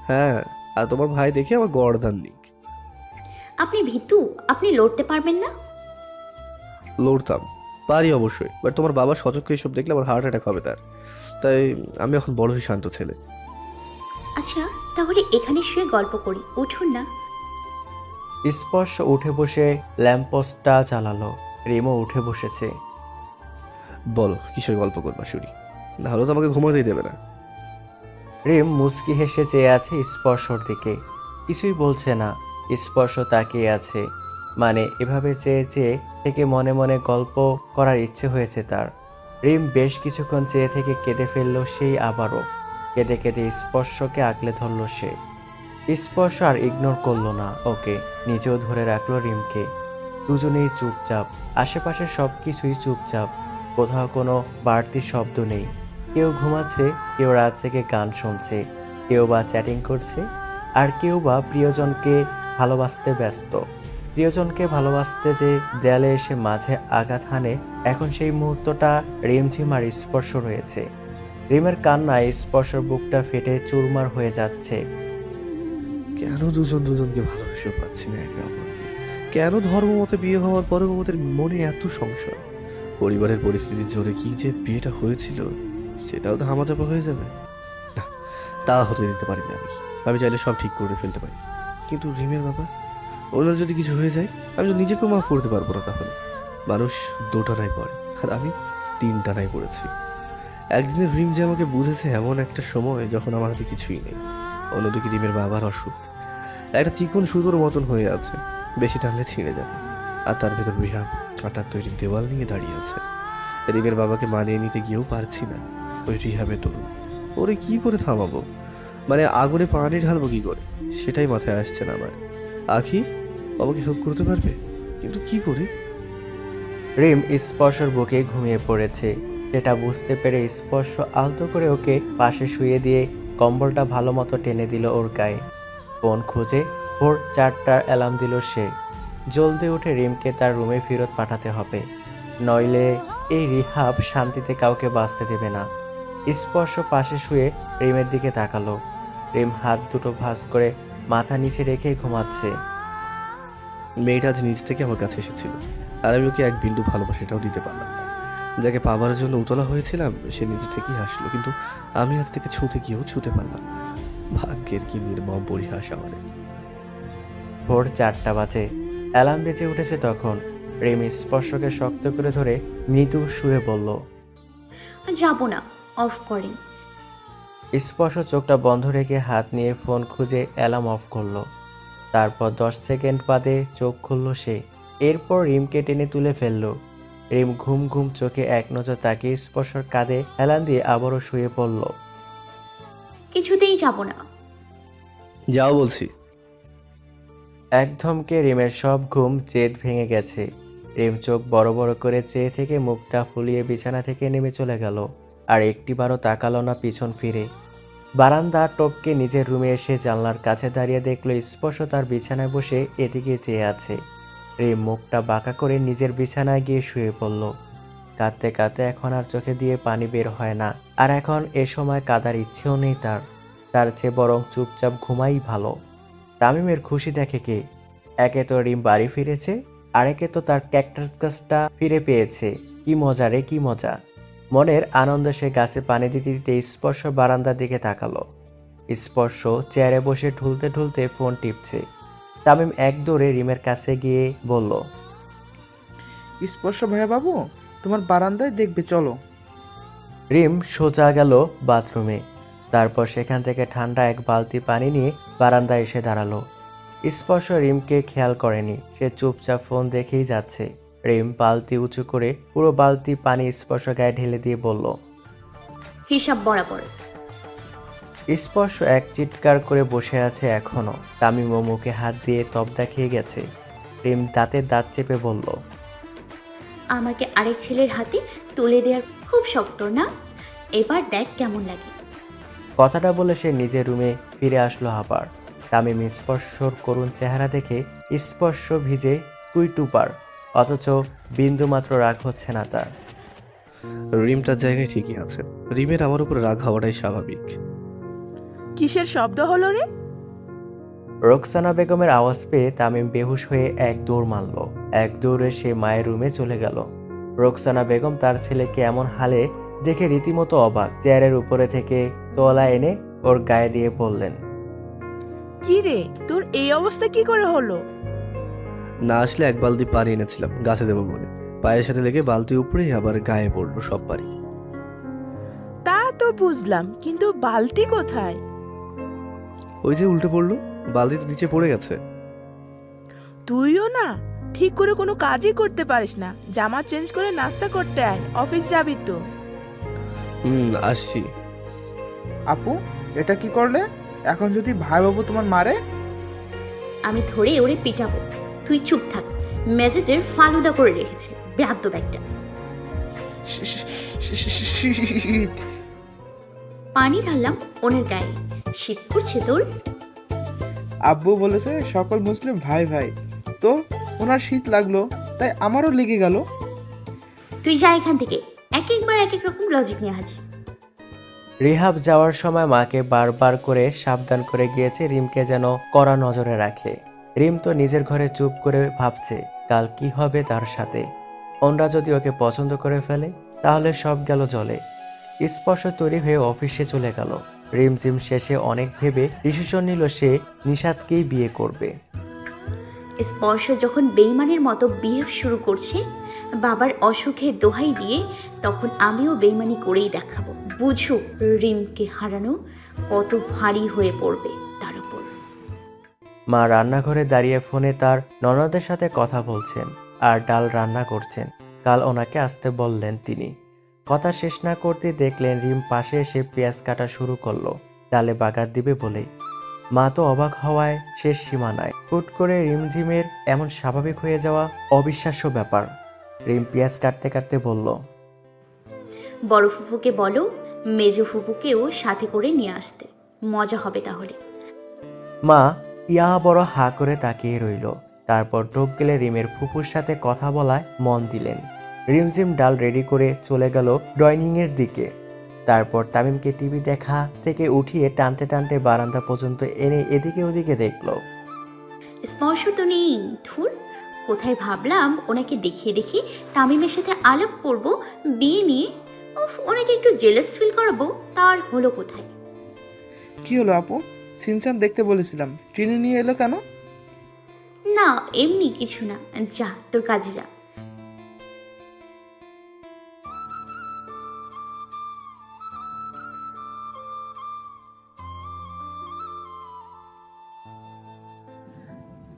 হ্যাঁ, আর তোমার ভাই দেখে আমার গর্দান নিক। আপনি ভীতু, আপনি লড়তে পারবেন না। লড়তাম, পারি অবশ্যই, বাট তোমার বাবা সচক্ষে এসব দেখলে আমার হার্ট অ্যাটাক হবে তার। তাই আমি এখন বড়ই শান্ত ছেলে। আচ্ছা তাহলে এখানে শুয়ে গল্প করি, উঠুন না। স্পর্শ উঠে বসে ল্যাম্পপোস্টটা জ্বালালো। রিমও উঠে বসেছে। বলো কিসের গল্প করবা শুনি, না হলে তো আমাকে ঘুমাতেই দেবে না। রিম মুচকি হেসে চেয়ে আছে স্পর্শর দিকে, কিছুই বলছে না। স্পর্শ তাকিয়ে আছে, মানে এভাবে চেয়ে চেয়ে থেকে মনে মনে গল্প করার ইচ্ছে হয়েছে তার। রিম বেশ কিছুক্ষণ চেয়ে থেকে কেঁদে ফেললো সেই আবারও। কেঁদে কেঁদে স্পর্শকে আগলে ধরল সে। স্পর্শ আর ইগনোর করলো না ওকে, নিজেও ধরে রাখলো রিমকে। দুজনেই চুপচাপ, আশেপাশে সব কিছুই চুপচাপ, কোথাও কোনো বাড়তি শব্দ নেই। কেউ ঘুমাচ্ছে, কেউ রাত থেকে গান শুনছে, কেউ বা চ্যাটিং করছে, আর কেউ বা প্রিয়জনকে ভালোবাসতে ব্যস্ত। প্রিয়জনকে ভালোবাসতে যে দেয়ালে এসে মাঝে আঘাত হানে, এখন সেই মুহূর্তটা রিমঝিম আর স্পর্শ রয়েছে। রিমের কান্নায় স্পর্শর বুকটা ফেটে চুরমার হয়ে যাচ্ছে। কেন দুজন দুজনকে ভালোবেসে পাচ্ছি না একে অপরকে? কেন ধর্ম মতে বিয়ে হওয়ার পরেও আমাদের মনে এত সংশয়? পরিবারের পরিস্থিতির জোরে কি যে বিয়েটা হয়েছিল সেটাও তো হামাচাপা হয়ে যাবে না, তা হতে দিতে পারি না আমি। আমি চাইলে সব ঠিক করে ফেলতে পারি, কিন্তু রিমের বাবা, ওনার যদি কিছু হয়ে যায় আমি তো নিজেকেও মাফ করতে পারবো না। তাহলে মানুষ দুটানায় পড়ে, আর আমি তিনটানায় পড়েছি। একদিনের রিম যে আমাকে বুঝেছে এমন একটা সময় যখন আমার হাতে কিছুই নেই। অন্যদিকে রিমের বাবার অসুখ একটা চিকন সুতোর মতন হয়ে আছে, বেশি টানলে ছিঁড়ে যাবে। আর তার ভেতর রিহাব কাঁটার তৈরি দেওয়াল নিয়ে দাঁড়িয়ে আছে। রিমের বাবাকে মানিয়ে নিতে গিয়েও পারছি না। ওই রিহাবের তরুণ, ওরে কি করে থামাবো? মানে আগুনে পানি ঢালবো কি করে, সেটাই মাথায় আসছে না আমার। আখি আমাকে হেল্প করতে পারবে, কিন্তু কি করে? রিম স্পর্শর বুকে ঘুমিয়ে পড়েছে। সেটা বুঝতে পেরে স্পর্শ আলতো করে ওকে পাশে শুয়ে দিয়ে কম্বলটা ভালো মতো টেনে দিল ওর গায়ে। ফোন খুঁজে ভোর 4টার অ্যালার্ম দিল সে। জলদি উঠে রিমকে তার রুমে ফেরত পাঠাতে হবে, নইলে এই রিহাব শান্তিতে কাউকে বাঁচতে দেবে না। স্পর্শ পাশে শুয়ে রিমের দিকে তাকালো। রিম হাত দুটো ভাঁজ করে মাথা নিচে রেখে ঘুমাচ্ছে। মেয়েটা আজ নিজ থেকে আমার কাছে এসেছিল, আর আমি ওকে এক বিন্দু ভালোবাসাটাও দিতে পারলাম না। যাকে পাবার জন্য উতলা হয়েছিলাম সে নিজে থেকেই হাসলো, কিন্তু আমি আজ থেকে ছুঁতে গিয়েও ছুঁতে পারলাম না। ভাগ্যের কি নির্মম পরিহাস আমাদের। ভোর 4টা বাজে, অ্যালার্ম বেজে উঠেছে তখন। রিম স্পর্শকে শক্ত করে ধরে মৃদু সুরে বলল, যাব না, অফ করেন। স্পর্শ চোখটা বন্ধ রেখে হাত নিয়ে ফোন খুঁজে অ্যালার্ম অফ করলো। তারপর 10 সেকেন্ড বাদে চোখ খুলল সে। এরপর রিমকে টেনে তুলে ফেললো। রিম ঘুম ঘুম চোখে এক নজর তাকিয়ে স্পর্শর কাঁধে হেলান দিয়ে আবারও শুয়ে পড়ল। কিছুতেই যাব না। যাও বলছি। এক ধমকে রিমের সব ঘুম জেদ ভেঙে গেছে। রিম চোখ বড় বড় করে চেয়ে থেকে মুখটা ফুলিয়ে বিছানা থেকে নেমে চলে গেল, আর একটিবারও তাকালো না পিছন ফিরে। বারান্দা টপকে নিজের রুমে এসে জানলার কাছে দাঁড়িয়ে দেখলো স্পর্শ তার বিছানায় বসে এদিকে চেয়ে আছে। রিম মুখটা বাঁকা করে নিজের বিছানায় গিয়ে শুয়ে পড়ল। কাঁদতে কাঁদতে এখন আর চোখে দিয়ে পানি বের হয় না, আর এখন এ সময় কাঁদার ইচ্ছেও নেই তার চেয়ে বরং চুপচাপ ঘুমাই ভালো। তামিমের খুশি দেখে কে? একে তো রিম বাড়ি ফিরেছে, আরেকে তো তার ক্যাকটাস গাছটা ফিরে পেয়েছে। কি মজা রে, কি মজা! মনের আনন্দে সে গাছে পানি দিতে দিতে স্পর্শ বারান্দার দিকে তাকালো। স্পর্শ চেয়ারে বসে ঢুলতে ঢুলতে ফোন টিপছে। তামিম এক দৌড়ে রিমের কাছে গিয়ে বলল, স্পর্শ ভাইয়া বাবু, তোমার বারান্দায় দেখবে, চলো। রিম সোজা গেল বাথরুমে। তারপর সেখান থেকে ঠান্ডা এক বালতি পানি নিয়ে বারান্দায় এসে দাঁড়ালো। স্পর্শ রিমকে খেয়াল করেনি, সে চুপচাপ ফোন দেখেই যাচ্ছে। রিম বালতি উঁচু করে পুরো বালতি পানি স্পর্শ গায়ে ঢেলে দিয়ে বলল, হিসাব বরাবর। স্পর্শ এক চিৎকার করে বসে আছে এখনো। তামিমও মুখে হাত দিয়ে তবদা খেয়ে গেছে। রিম দাঁতের দাঁত চেপে বলল, আমাকে আরেক ছেলের হাতে তুলে দেওয়ার খুব শক্ত না? এবার দেখ কেমন লাগে। কথাটা বলে সে নিজের রুমে ফিরে আসলো আবার। তামিম স্পর্শর করুণ চেহারা দেখে স্পর্শ ভিজে টুইটুপার, অথচ বিন্দুমাত্র রাগ হচ্ছে না তার। রিমটার জায়গায় ঠিকই আছে। রিমের আমার উপর রাগ হওয়াটাই স্বাভাবিক। কিসের শব্দ হলো রে? রোকসানা বেগমের আওয়াজ পেয়ে তামিম বেহুশ হয়ে এক দৌড় মারল। এক দৌড়ে সে মায়ের রুমে চলে গেল। রোকসানা বেগম তার ছেলেকে এমন হালে দেখে রীতিমতো অবাক। চেয়ারের উপরে থেকে তোলা এনে ওর গায়ে দিয়ে বললেন, কি রে, তোর এই অবস্থা কি করে হলো? না আসলে এক বালতি পানি এনেছিলাম গাছে দেবো বলে, পায়ের সাথে লেগে বালতি উপরে আবার গায়ে পড়লো সব পানি। তা তো বুঝলাম, কিন্তু বালতি কোথায়? ওই যে উল্টে পড়লো, বালতি তো নিচে পড়ে গেছে। তুইও না ঠিক করে কোনো কাজই করতে পারিস না। জামা চেঞ্জ করে নাস্তা করতে আয়, অফিস যাবি তো। আসছি। আপু, এটা কি করলে? এখন যদি ভাই বাবু তোমার মারে? আমি ধরে ওরে পিটাবো। তুই চুপ থাক, ম্যাজিটের ফালুদা করে রেখেছে বেয়াদ্দব একটা। শীত। পানি ঢাললাম ওনের গায়ে। শীত করছে তোর? আব্বু বলেছে সকল মুসলিম ভাই ভাই, তো ওনার শীত লাগলো তাই আমারও লেগে গেল। তুই যা এখান থেকে, এক একবার এক এক রকম লজিক নিয়ে হাজির। রিহাব যাওয়ার সময় মাকে বারবার করে সাবধান করে গিয়েছে রিমকে যেন কড়া নজরে রাখে। রিম তো নিজের ঘরে চুপ করে ভাবছে কাল কি হবে তার সাথে। অন্যরা যদি ওকে পছন্দ করে ফেলে তাহলে সব গেল জলে। স্পর্শ তৈরি হয়ে অফিসে চলে গেল। রিমঝিম শেষে অনেক ভেবে ডিসিশন নিল সে নিশাদকেই বিয়ে করবে। স্পর্শ যখন বেইমানের মতো বিহেভ শুরু করছে বাবার অসুখের দোহাই দিয়ে, তখন আমিও বেইমানি করেই দেখাবো। বুঝো রিমকে হারানো কত ভারী হয়ে পড়বে তার উপর। মা রান্নাঘরে দাঁড়িয়ে ফোনে তার ননদের সাথে কথা বলছেন আর ডাল রান্না করছেন। কাল ওনাকে আসতে বললেন তিনি। কথা শেষ না করতে দেখলেন রিম পাশে এসে পেঁয়াজ কাটা শুরু করলো ডালে বাগার দিবে বলেই। মা তো অবাক হওয়ায় শেষ সীমা নাই। হুট করে রিমঝিমের এমন স্বাভাবিক হয়ে যাওয়া অবিশ্বাস্য ব্যাপার। রিম পেঁয়াজ কাটতে কাটতে বলল, বড় ফুফুকে বলো মেজো ফুফুকেও সাথে করে নিয়ে আসতে, মজা হবে তাহলে। মা ইয়া বড় হা করে তাকিয়ে রইল। তারপর ঢোক গেলে রিমের ফুপুর সাথে কথা বলায় মন দিলেন। রিমঝিম ডাল রেডি করে চলে গেল ডাইনিং এর দিকে। তারপর তামিমকে টিভি দেখা থেকে উঠিয়ে টানতে টানতে বারান্দা পর্যন্ত এনে এদিকে ওদিকে দেখলো। স্পর্শ তো নেই, ধুর। কোথায় ভাবলাম ওনাকে দেখিয়ে দেখিয়ে তামিমের সাথে আলাপ করব বিয়ে নিয়ে। উফ, ওনাকে একটু জেলাস ফিল করাবো, তার হলো কোথায়? কি হলো আপু? সিনচান দেখতে বলেছিলাম, ট্রেনে নিয়ে এলো কেন? না এমনি কিছু না, যা তোর কাজে যা।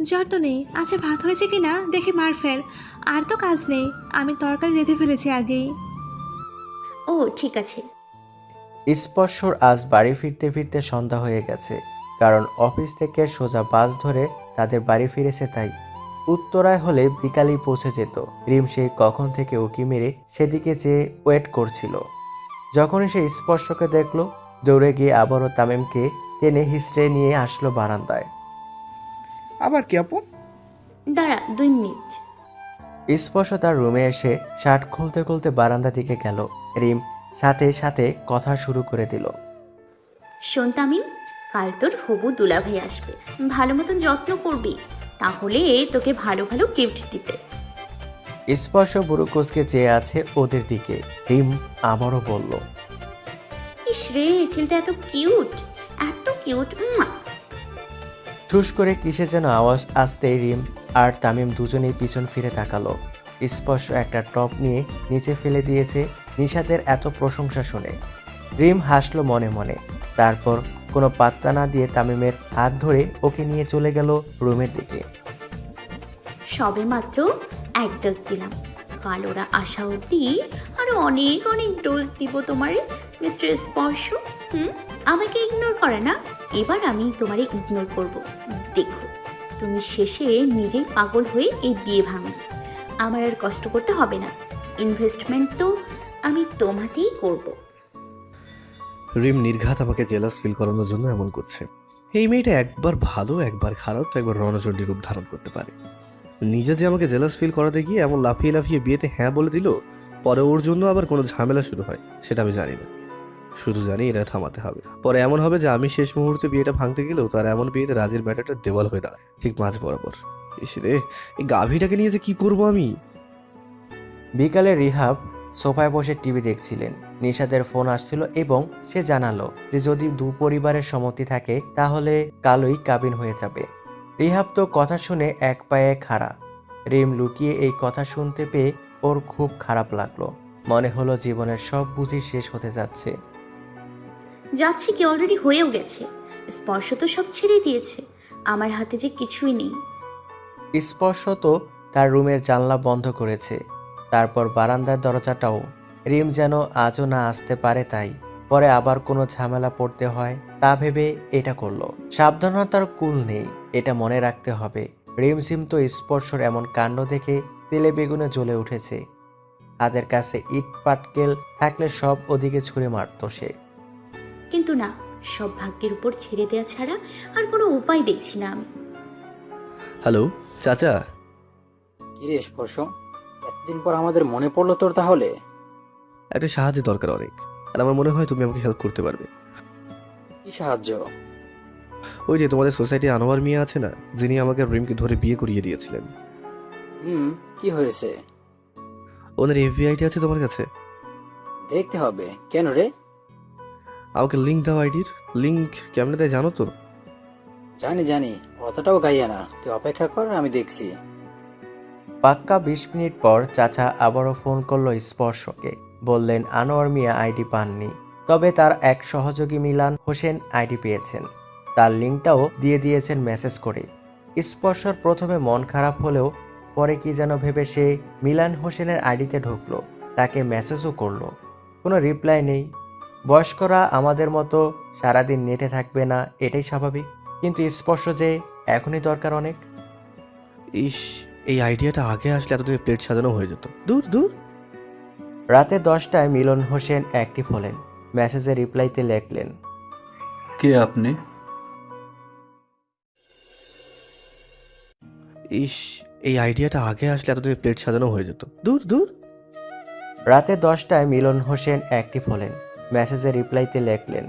জ্বর তো নেই। আচ্ছা ভাত হয়েছে কি না দেখে মার ফেল। আর তো কাজ নেই, আমি তরকারি রেঁধে ফেলেছি আগেই। ও ঠিক আছে। স্পর্শর আজ বাড়ি ফিরতে ফিরতে সন্ধ্যা হয়ে গেছে, কারণ অফিস থেকে সোজা বাস ধরে তাদের বাড়ি ফিরেছে। তাই উত্তরায় হলে বিকালেই পৌঁছে যেত। রিম সেই কখন থেকে উকি মেরে সেদিকে চেয়ে ওয়েট করছিল। যখনই সে স্পর্শকে দেখলো দৌড়ে গিয়ে আবারও তামিমকে টেনে হিসড়ে নিয়ে আসলো বারান্দায়। আবার কি আপু? দাঁড়া 2 মিনিট। স্পর্শ তার রুমে এসে শার্ট খুলতে খুলতে বারান্দা দিকে গেল। রিম সাথে সাথে কথা শুরু করে দিল। শোন তামিম, কাল তোর হবু দুলাভাই আসবে, ভালো মতন যত্ন করবি, তাহলে তোকে ভালো ভালো গিফট দিবে। স্পর্শ বুড়ো কোচকে চেয়ে আছে ওদের দিকে। রিম আবারও বলল, ইস রে, ছেলেটা এত কিউট, এত কিউট। ঠুস করে কিসে যেন আওয়াজ আসতেই রিম আর তামিম দুজনেই পিছন ফিরে তাকালো। স্পর্শ একটা টপ নিয়ে নিচে ফেলে দিয়েছে নিশাতের এত প্রশংসা শুনে। রিম হাসলো মনে মনে। তারপর কোনো পাত্তা না দিয়ে তামিমের হাত ধরে ওকে নিয়ে চলে গেল রুমের দিকে। সবে মাত্র 1 ডোজ দিলাম, কাল ওরা আসা অব্দি আরো অনেক অনেক ডোজ দিব তোমারে মিস্টার স্পর্শ। আমাকে ইগনোর করে না, এবার আমি তোমারে ইগনোর করব। দেখো তুমি শেষে নিজেই পাগল হয়ে এই বিয়ে ভাঙো। আমার আর কষ্ট করতে হবে না, ইনভেস্টমেন্ট তো আমি তোমাতেই করব। রিম নির্ঘাত আমাকে জেলাস ফিল করানোর জন্য এমন করছে। এই মেয়েটা একবার ভালো একবার খারাপ তো একবার রণচণ্ডী রূপ ধারণ করতে পারে। নিজে যে আমাকে জেলাস ফিল করাতে গিয়ে এমন লাফিয়ে লাফিয়ে বিয়েতে হ্যাঁ বলে দিল, পরে ওর জন্য আবার কোনো ঝামেলা শুরু হয় সেটা আমি জানি না। শুধু জানি এটা থামাতে হবে। পরে এমন হবে যে আমি শেষ মুহূর্তে বিয়েটা ভাঙতে গেলেও তার এমন বিয়েতে রাজির ব্যাটারটা দেওয়াল হয়ে দাঁড়ায় ঠিক মাঝ বরাবর। ইস রে, এই গাভীটাকে নিয়ে যে কি করবো আমি। বিকালে রিহাব সোফায় বসে টিভি দেখছিলেন। নিশাদের ফোন আসছিল এবং সে জানালো যে যদি দু পরিবারের সম্মতি থাকে তাহলে কালই কাবিন হয়ে যাবে। রিহাব তো কথা শুনে এক পায়ে খাড়া। রিম লুকিয়ে এই কথা শুনতে পেয়ে ওর খুব খারাপ লাগলো। মনে হলো জীবনের সব বুঝি শেষ হতে যাচ্ছে। যাচ্ছে কি অলরেডি হয়েও গেছে। স্পর্শ তো সব ছেড়ে দিয়েছে, আমার হাতে যে কিছুই নেই। স্পর্শ তো তার রুমের জানলা বন্ধ করেছে, তারপর বারান্দার দরজাটাও। রিম যেন আজও না আসতে পারে, তাই পরে আবার কোনো ঝামেলা পড়তে হয় তা ভেবে এটা করলো। সাবধানতার কুল নেই, এটা মনে রাখতে হবে। রিমঝিম তো স্পর্শর এমন কাণ্ড দেখে তেলে বেগুনে জ্বলে উঠেছে। হাতের কাছে ইট পাটকেল থাকলে সব ওদিকে ছুঁড়ে মারত সে। কিন্তু না, সব ভাগ্যের উপর ছেড়ে দেওয়া ছাড়া আর কোনো উপায় দেখছি না আমি। হ্যালো চাচা। কিরে স্পর্শ, এতদিন পর আমাদের মনে পড়লো তোর? তাহলে একটা সাহায্যের দরকার অনেক, আর আমার মনে হয় তুমি আমাকে হেল্প করতে পারবে। কি সাহায্য? ওই যে তোমাদের সোসাইটি আনোয়ার মিয়া আছে না, যিনি আমাকে রিমকে ধরে বিয়ে করিয়ে দিয়েছিলেন। কি হয়েছে? ওনার এফবিআইডি আছে তোমার কাছে? দেখতে হবে। কেন রে? আমাকে লিঙ্ক দাও, আইডির লিঙ্ক কেমনে দেয় জানো তো? জানি, অতটাও গাইয়া না, তুই অপেক্ষা কর, আমি দেখছি। পাক্কা 20 মিনিট পর চাচা আবারও ফোন করলো স্পর্শকে। বললেন আনোয়ার মিয়া আইডি পাননি, তবে তার এক সহযোগী মিলান হোসেন আইডি পেয়েছেন। তার লিঙ্কটাও দিয়ে দিয়েছেন মেসেজ করে। স্পর্শর প্রথমে মন খারাপ হলেও পরে কি যেন ভেবে সে মিলান হোসেনের আইডিতে ঢুকলো, তাকে মেসেজও করলো। কোনো রিপ্লাই নেই। বয়স্করা আমাদের মতো সারাদিন নেটে থাকবে না, এটাই স্বাভাবিক। কিন্তু স্পর্শ যে এখনই দরকার অনেক। ইস, এই আইডিয়াটা আগে আসলে এতদিন প্লেট সাজানো হয়ে যেত। দূর দূর। রাতে 10টায় মিলন হোসেন অ্যাক্টিভ হলেন। মেসেজে রিপ্লাইতে লেখলেন, কে আপনি? ইস, এই আইডিয়াটা আগে আসলে এতদিন প্লেট সাজানো হয়ে যেত। দূর দূর। রাতে 10টায় মিলন হোসেন অ্যাক্টিভ হলেন। মেসেজে রিপ্লাইতে লেখলেন,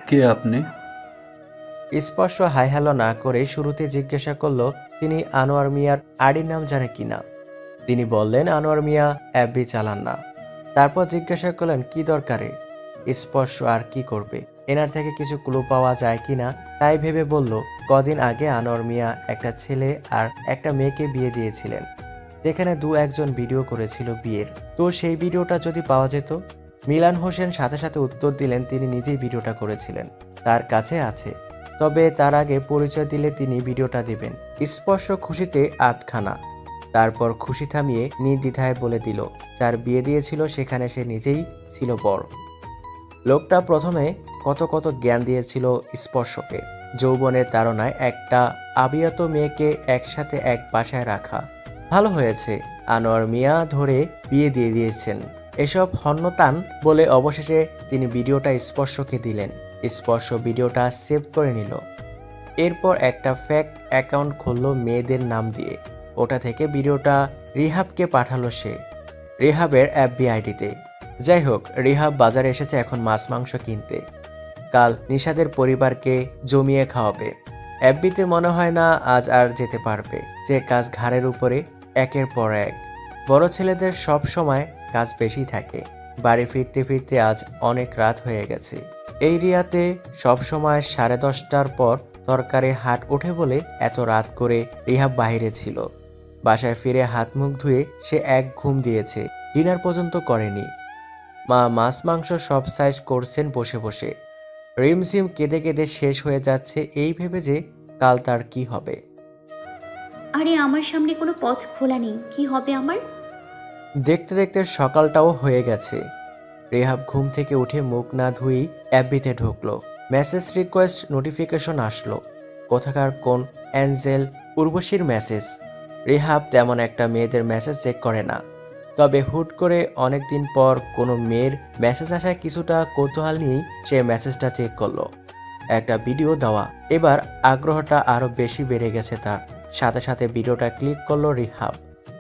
কে আপনি? স্পর্শ হাই হ্যালো না করে শুরুতে জিজ্ঞাসা করলো তিনি আনোয়ার মিয়ার আইডির নাম জানে কিনা। তিনি বললেন আনোয়ার মিয়া অ্যাপবি চালান না। তারপর জিজ্ঞাসা করলেন কি দরকারে। স্পর্শ আর কি করবে, এনার থেকে কিছু ক্লু পাওয়া যায় কিনা তাই ভেবে বলল কদিন আগে আনোয়ার মিয়া একটা ছেলে আর একটা মেয়েকে বিয়ে দিয়েছিলেন, যেখানে একজন ভিডিও করেছিল বিয়ের। তো সেই ভিডিওটা যদি পাওয়া যেত। মিলান হোসেন সাথে সাথে উত্তর দিলেন তিনি নিজেই ভিডিওটা করেছিলেন, তার কাছে আছে, তবে তার আগে পরিচয় দিলে তিনি ভিডিওটা দিবেন। স্পর্শ খুশিতে আটখানা। তারপর খুশি থামিয়ে নির্দ্বিধায় বলে দিল যার বিয়ে দিয়েছিল সেখানে সে নিজেই ছিল বড়। লোকটা প্রথমে কত জ্ঞান দিয়েছিল স্পর্শকে। যৌবনের তাড়নায় একটা আবিয়াত মেয়েকে একসাথে এক বাসায় রাখা। ভালো হয়েছে, আনোয়ার মিয়া ধরে বিয়ে দিয়ে দিয়েছেন। এসব হন্যতান বলে অবশেষে তিনি ভিডিওটা স্পর্শকে দিলেন। স্পর্শ ভিডিওটা সেভ করে নিল। এরপর একটা ফেক অ্যাকাউন্ট খুলল মেয়েদের নাম দিয়ে। ওটা থেকে ভিডিওটা রিহাবকে পাঠালো সে, রিহাবের এফবি আইডিতে। যাই হোক, রিহাব বাজারে এসেছে এখন মাছ মাংস কিনতে। কাল নিশাদের পরিবারকে জমিয়ে খাওয়াবে। এফবিতে মনে হয় না আজ আর যেতে পারবে, যে কাজ ঘাড়ের উপরে একের পর এক। বড় ছেলেদের সব সময় কাজ বেশি থাকে। বাড়ি ফিরতে ফিরতে আজ অনেক রাত হয়ে গেছে। এই এরিয়াতে সবসময় 10:30টার পর তরকারি হাট ওঠে বলে এত রাত করে রিহাব বাইরে ছিল। বাসায় ফিরে হাত মুখ ধুয়ে সে এক ঘুম দিয়েছে, ডিনার পর্যন্ত করেনি। মা মাছ মাংস সব সাইজ করছেন বসে বসে। রিমঝিম কেঁদে কেঁদে শেষ হয়ে যাচ্ছে এই ভেবে যে কাল তার কি হবে। আরে আমার সামনে কোনো পথ খোলা নেই, কি হবে আমার? দেখতে দেখতে সকালটাও হয়ে গেছে। রেহাব ঘুম থেকে উঠে মুখ না ধুয়েই অ্যাপবিতে ঢুকলো। মেসেজ রিকোয়েস্ট নোটিফিকেশন আসলো। কোথাকার কোন অ্যাঞ্জেল উর্বশীর মেসেজ। রেহাব তেমন একটা মেয়েদের মেসেজ চেক করে না, তবে হুট করে অনেক দিন পর কোনো মেয়ের মেসেজ আসায় কিছুটা কৌতূহল নিয়েই সে মেসেজটা চেক করলো। একটা ভিডিও দেওয়া। এবার আগ্রহটা আরো বেশি বেড়ে গেছে তার। সাথে সাথে ভিডিওটা ক্লিক করলো রিহাব।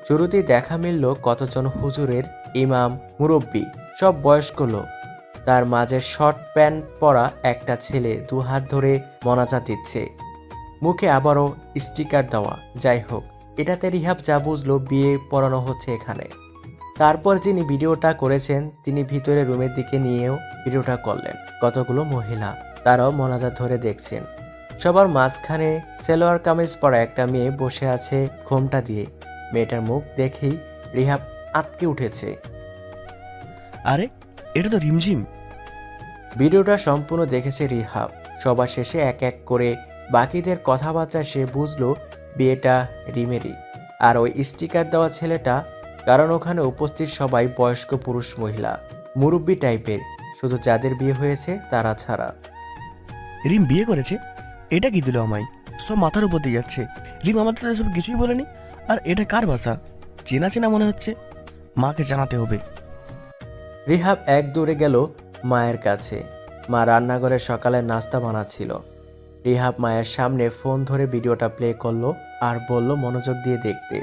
শুরুতেই দেখা মিলল কতজন হুজুরের, ইমাম, মুরব্বী, সব বয়স্ক লোক। তার মাঝে শর্ট প্যান্ট পরা একটা ছেলে 2 হাত ধরে মোনাজাত দিচ্ছে, মুখে আবারও স্টিকার দেওয়া। যাই হোক, এটাতে রিহাব যা বুঝলো বিয়ে পড়ানো হচ্ছে এখানে। তারপর যিনি ভিডিওটা করেছেন তিনি ভিতরে রুমের দিকে নিয়েও ভিডিওটা করলেন। কতগুলো মহিলা, তারাও মোনাজাত ধরে দেখছেন। সবার মাঝখানে সেলোয়ার কামিজ পরা একটা মেয়ে বসে আছে ঘোমটা দিয়ে। মেয়েটার মুখ দেখেই রিহাব আটকে উঠেছে। আরে এটা তো রিমঝিম। ভিডিওটা সম্পূর্ণ দেখেছে রিহাব। সবার শেষে এক এক করে বাকিদের কথাবার্তা সে বুঝলো বিয়েটা রিমেরই, আর ওই স্টিকার দেওয়া ছেলেটা, কারণ ওখানে উপস্থিত সবাই বয়স্ক পুরুষ মহিলা, মুরব্বী টাইপের, শুধু যাদের বিয়ে হয়েছে তারা ছাড়া। রিম বিয়ে করেছে? এটা কি দিল আমায়? সব মাথার উপর দিয়ে যাচ্ছে। রিম আমাদের তো এসব কিছুই বলেনি। আর এটা কার বাসা? চেনা চেনা মনে হচ্ছে। মাকে জানাতে হবে। রিহাব এক দৌড়ে গেল মায়ের কাছে। মা রান্নাঘরে সকালের নাস্তা বানাচ্ছিল। রিহাব মায়ের সামনে ফোন ধরে ভিডিওটা প্লে করলো আর বলল মনোযোগ দিয়ে দেখতে।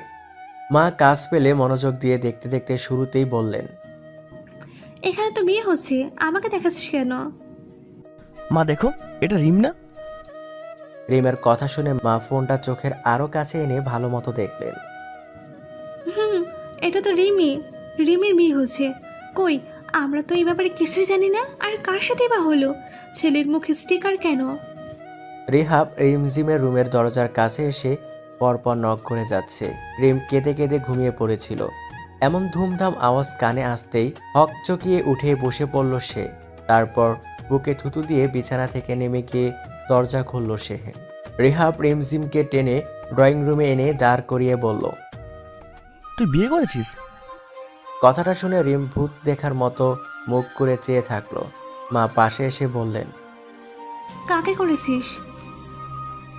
মা কাজ পেলে মনোযোগ দিয়ে দেখতে দেখতে শুরুতেই বললেন, এখানে তো বিয়ে হচ্ছে, আমাকে দেখাচ্ছিস কেন? মা দেখো, এটা রিম না? রিমের কথা শুনে মা ফোনটা চোখের আরো কাছে এনে ভালো মতো দেখলেন। এটা তো রিমের বিয়ে হচ্ছে। কই, আমরা তো এই ব্যাপারে কিছুই জানি না। আর কার সাথে বা হলো? ছেলের মুখে স্টিকার কেন? রিহাব রিমঝিমের রুমের দরজার কাছে এসে পরপর নক করে যাচ্ছে। রিম কেঁদে কেঁদে ঘুমিয়ে পড়েছিল। এমন ধুমধাম আওয়াজ কানে আসতেই হকচকিয়ে উঠে বসে পড়ল সে। তারপর বুকে থুতু দিয়ে বিছানা থেকে নেমে গিয়ে দরজা খুলল সে। রিহাব রিমঝিমকে টেনে ড্রয়িং রুমে এনে দাঁড় করিয়ে বলল, তুই বিয়ে করেছিস? কথাটা শুনে রিম ভূত দেখার মতো মুখ করে চেয়ে থাকলো। মা পাশে এসে বললেন, কাকে করেছিস?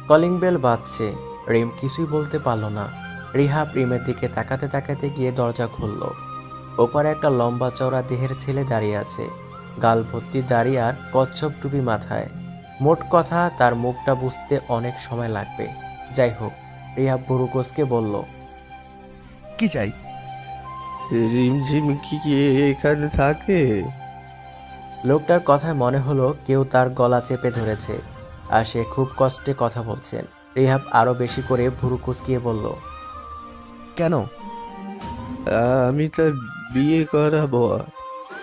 কলিং বেল বাজছে। রিম কিছুই বলতে পারল না। রিহাব রিমের দিকে তাকাতে তাকাতে গিয়ে দরজা খুলল। ওপারে একটা লম্বা চওড়া দেহের ছেলে দাঁড়িয়ে আছে, গাল ভর্তি দাড়ি আর কচ্ছপ টুপি মাথায়। মোট কথা, তার মুখটা বুঝতে অনেক সময় লাগবে। যাই হোক, রিহাব বুরুকোসকে বলল, কি চাই? রিমঝিম কি এখানে থাকে? লোকটার কথায় মনে হলো কেউ তার গলা চেপে ধরেছে আর সে খুব কষ্টে কথা বলছেন। রিহাব আরো বেশি করে ভুরু কুচকিয়ে বলল, কেন? আমি তার বিয়ে করাবো,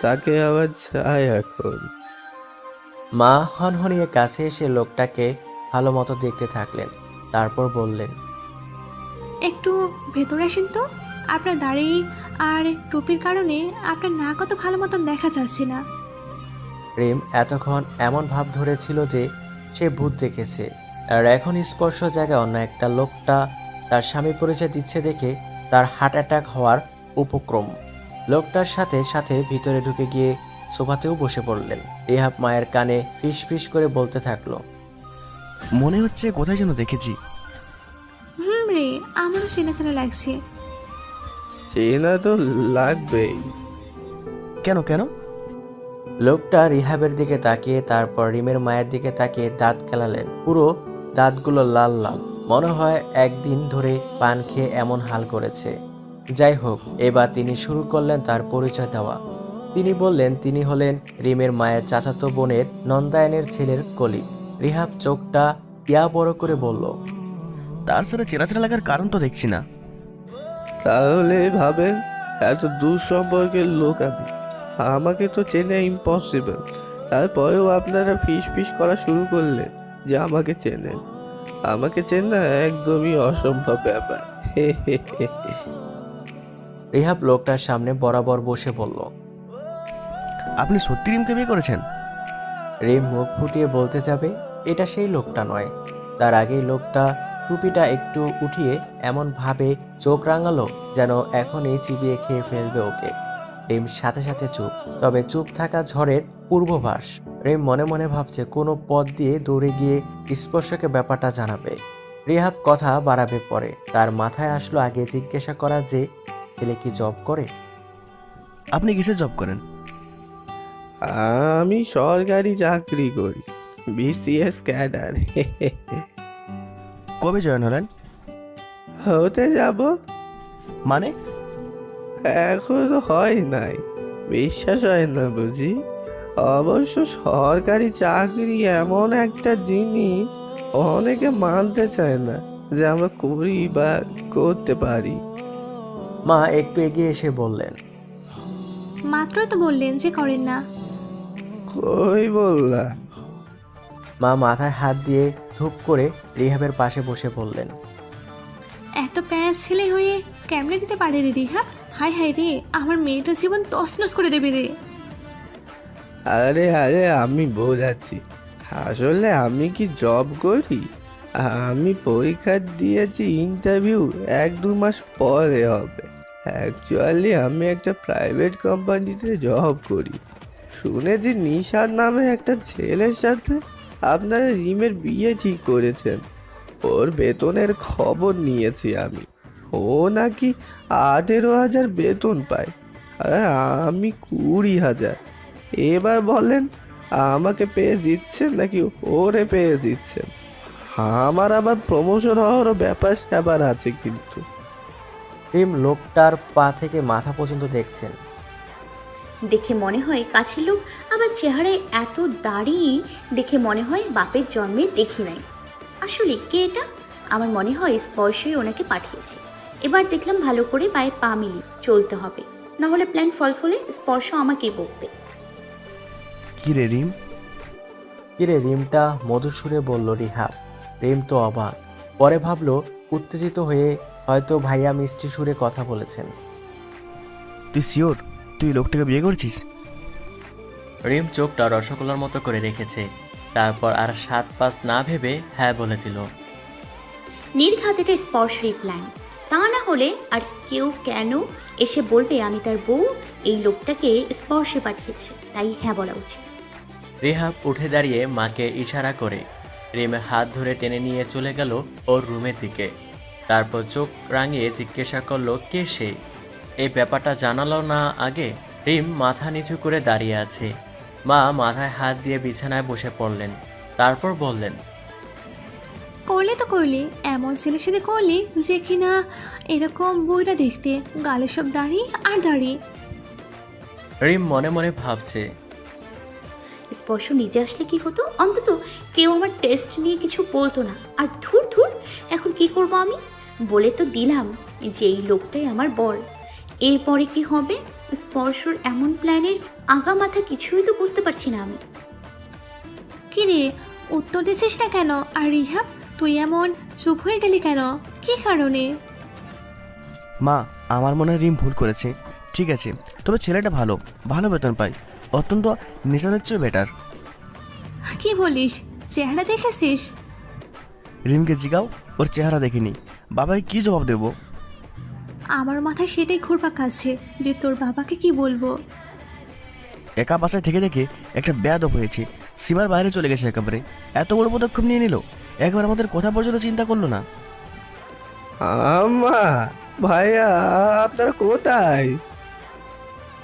তাকে আবার চাই এখন। মা হনহনিয়ে কাছে এসে লোকটাকে ভালো মতো দেখতে থাকলেন। তারপর বললেন, একটু ভেতরে আসেন তো। আপনার দাড়ি আর টুপির কারণে আপনার নাক অত ভালো মতন দেখা যাচ্ছে না। রিম এতক্ষণ এমন ভাব ধরেছিল যে সে ভূত দেখেছে, আর এখন স্পর্শ জায়গায় অন্য একটা লোকটা তার স্বামী পরিচয় দিচ্ছে দেখে তার হার্ট অ্যাটাক হওয়ার উপক্রম। লোকটার সাথে সাথে ভিতরে ঢুকে গিয়ে সোফাতেও বসে পড়লেন। রিহাব মায়ের কানে ফিস ফিস করে বলতে থাকলো, মনে হচ্ছে কোথায় যেন দেখেছি। রে, আমারও চেনা চেনা লাগছে। চেনা তো লাগবেই। কেন কেন? লোকটা রিহাবের দিকে তাকিয়ে তারপর রিমের মায়ের দিকে তাকিয়ে দাঁত খেলালেন। পুরো দাঁতগুলো লাল লাল, মনে হয় একদিন ধরে পান খেয়ে এমন হাল করেছে। যাই হোক, এবার তিনি শুরু করলেন তার পরিচয় দেওয়া। তিনি বললেন তিনি হলেন রিমের মায়ের চাচাতো বোনের নন্দায়নের ছেলের কলি। রিহাব চোখটা ইয়া বড় করে বলল, তার সাথে চেনা চেনা লাগার কারণ তো দেখছি না। তাহলে ভাবেন, এত দূর সম্পর্কের লোক আমি, আমাকে তো চেনা ইম্পসিবল। তারপরেও আপনারা ফিস ফিস করা শুরু করলেন যে আমাকে চেনেন। আমাকে চেনা একদমই অসম্ভব ব্যাপার। রিহাব লোকটার সামনে বরাবর বসে বলল, আপনি সত্যি রিমকে বিয়ে করেছেন? রিম মুখ ফুটিয়ে বলতে যাবে এটা সেই লোকটা নয়, তার আগেই লোকটা টুপিটা একটু উঠিয়ে এমন ভাবে চোখ রাঙালো যেন এখনই চিবিয়ে খেয়ে ফেলবে ওকে। রিম সাথে সাথে চুপ, তবে চুপ থাকা ঝড়ের পূর্বভাস। রিম মনে মনে ভাবছে কোনো পথ দিয়ে দৌড়ে গিয়ে স্পর্শকে ব্যাপারটা জানাবে। রিহাব কথা বাড়াবে পরে। তার মাথায় আসলো আগে জিজ্ঞাসা করা যে ছেলে কি জব করে। আপনি কিসে জব করেন? আমি সরকারি চাকরি করি, বিসিএস ক্যাডার। কবে জয়েন হলেন? হতে যাব। মানে? এখনো হয় নাই, বিশ্বাস হয় না বুঝি। অবশ্য সরকারি চাকরি এমন একটা জিনিস অনেকে মানতে চায় না যে আমরা করি বা করতে পারি। মা একটু এগিয়ে এসে বললেন, মাত্রই তো বললেন যে করেন না। কই বললা? মা মাথায় হাত দিয়ে ধূপ করে রিহাবের পাশে বসে বললেন, এত প্যারা ছেলে হয়ে কেমনে দিতে পারে রে রিহাব? হায় হায় রে, আমার মেয়েটার জীবন তছনছ করে দেবে রে। আরে আরে আমি বোঝাচ্ছি, আসলে আমি কি জব করি? আমি পরীক্ষা দিয়েছি, ইন্টারভিউ 1-2 মাস পরে হবে। অ্যাকচুয়ালি আমি একটা প্রাইভেট কোম্পানিতে জব করি। শুনেছি নিশাদ নামে একটা ছেলের সাথে আপনারা রিমের বিয়ে ঠিক করেছেন। ওর বেতনের খবর নিয়েছি আমি। ও নাকি 18,000 বেতন পায়, আর আমি 20,000। এবার বলেন, আমাকে পেয়ে দিচ্ছেন নাকি ওরে পেয়ে দিচ্ছেন? আমার আবার প্রমোশন হওয়ারও ব্যাপার স্যাপার আছে কিন্তু। রিম লোকটার পা থেকে মাথা পর্যন্ত দেখছেন। দেখে মনে হয় কাছের লোক, আবার চেহারায় এত দাড়ি দেখে মনে হয় বাপের জন্মে দেখি নাই। আসলে কে এটা? আমার মনে হয় স্পর্শই ওনাকে পাঠিয়েছে। এবার দেখলাম ভালো করে পায়ে পা মিলিয়ে চলতে হবে, না হলে প্ল্যান ফল ফলে স্পর্শ আমাকেই বকবে। কি রে রিম? কিরে, রিমটা মধুর সুরে বলল রিহাব। রিম তো অবাক, পরে ভাবলো উত্তেজিত হয়ে হয়তো ভাইয়া মিষ্টি সুরে কথা বলেছেন। তুই শিওর তুই লোকটাকে বিয়ে করছিস? রিম চোখটা রসগোল্লার মতো করে রেখেছে, তারপর আর 7-5 না ভেবে হ্যাঁ বলে দিল। নির্ঘাত এটা স্পর্শেরই প্ল্যান, তা না হলে আর কেউ কেন এসে বলবে আমি তার বউ এই লোকটাকে স্পর্শে পাঠিয়েছে, তাই হ্যাঁ বলা উচিত। রিহাব উঠে দাঁড়িয়ে মাকে ইশারা করে রিমের হাত ধরে টেনে নিয়ে চলে গেল ওর রুমের দিকে। তারপর চোখ রাঙিয়ে জিজ্ঞাসা করলো কে সে। এই ব্যাপারটা জানালো না আগে। রিম মাথা নিচু করে দাঁড়িয়ে আছে। মা মাথায় হাত দিয়ে বিছানায় বসে পড়লেন, তারপর বললেন, করলে তো করলি, এমন ছেলের সাথে করলি যে কিনা এরকম বইটা দেখতে, গালে সব দাড়ি আর দাড়ি। রিম মনে মনে ভাবছে, স্পর্শ নিজে আসলে কি হতো, অন্তত কেউ আমার টেস্ট নিয়ে কিছু বলতো না। আর ধুর ধুর, এখন কি করব আমি? বলে তো দিলাম যে এই লোকটাই আমার বর। এরপরে কি হবে? স্পর্শর এমন প্ল্যানের আগা মাথা কিছুই তো বুঝতে পারছি না আমি। কি রে, উত্তর দিচ্ছিস না কেন? আর রিহাব, তুই এমন চুপ হয়ে গেলি কেন? কি কারণে? মা, আমার মনে হয় রিম ভুল করেছে। ঠিক আছে, তবে ছেলেটা ভালো, ভালো বেতন পায়, অত্যন্ত নিশাদের চেয়েও বেটার। কি বলিস? চেহারা দেখেছিস? রিমকে জিগাও, ওর চেহারা দেখিনি। বাবাকে কি জবাব দেব? আমার মাথায় সেটাই ঘুরপাক আছে যে তোর বাবাকে কি বলবো। একা বাসায় থেকে থেকে একটা বেয়াদব হয়েছে, সীমার বাইরে চলে গেছে একেবারে। এত বড় পদক্ষেপ নিয়ে নিল, একবার আমাদের কথা পর্যন্ত চিন্তা করলো না। আম্মা, ভাইয়া, আপনারা কোথায়?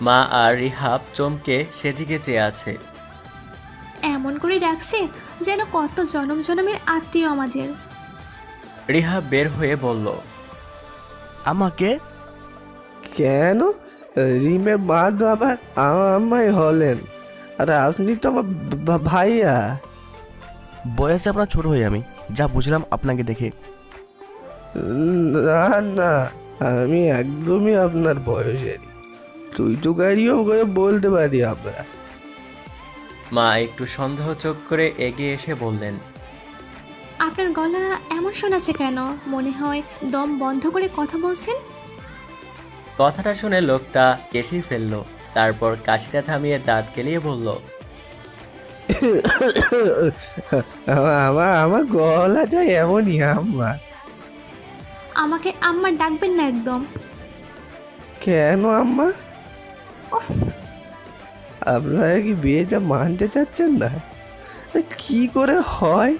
মা আর রিহাব চমকে সেদিকে চেয়ে আছে। এমন করে ডাকছে যেন কত জনম জনমের আত্মীয় আমাদের। রিহাব বের হয়ে বলল, আমাকে কেন? রিমের মা তো আমার আম্মাই হলেন, আর আপনি তো আমার ভাইয়া। বয়সে আপনার ছোট হই আমি, যা বুঝলাম আপনাকে দেখে। না না, আমি একদমই আপনার বয়সের। তুই তো গাড়িও করে বলতে পারি আমরা। মা একটু সন্দেহ চোখ করে এগিয়ে এসে বললেন, আপনার গলা এমন শোনাচ্ছে কেন? মনে হয় দম বন্ধ করে কথা বলছেন। কথাটা শুনে লোকটা কেশি ফেললো, তারপর কাশিটা থামিয়ে দাঁত কেলিয়ে বলল, আমার গলাটা এমনই আম্মা। আমাকে আম্মা ডাকবেন না একদম। কেন আম্মা? উফ, আপনারা কি বিয়েটা মানতে চাচ্ছেন না? কি করে হয়?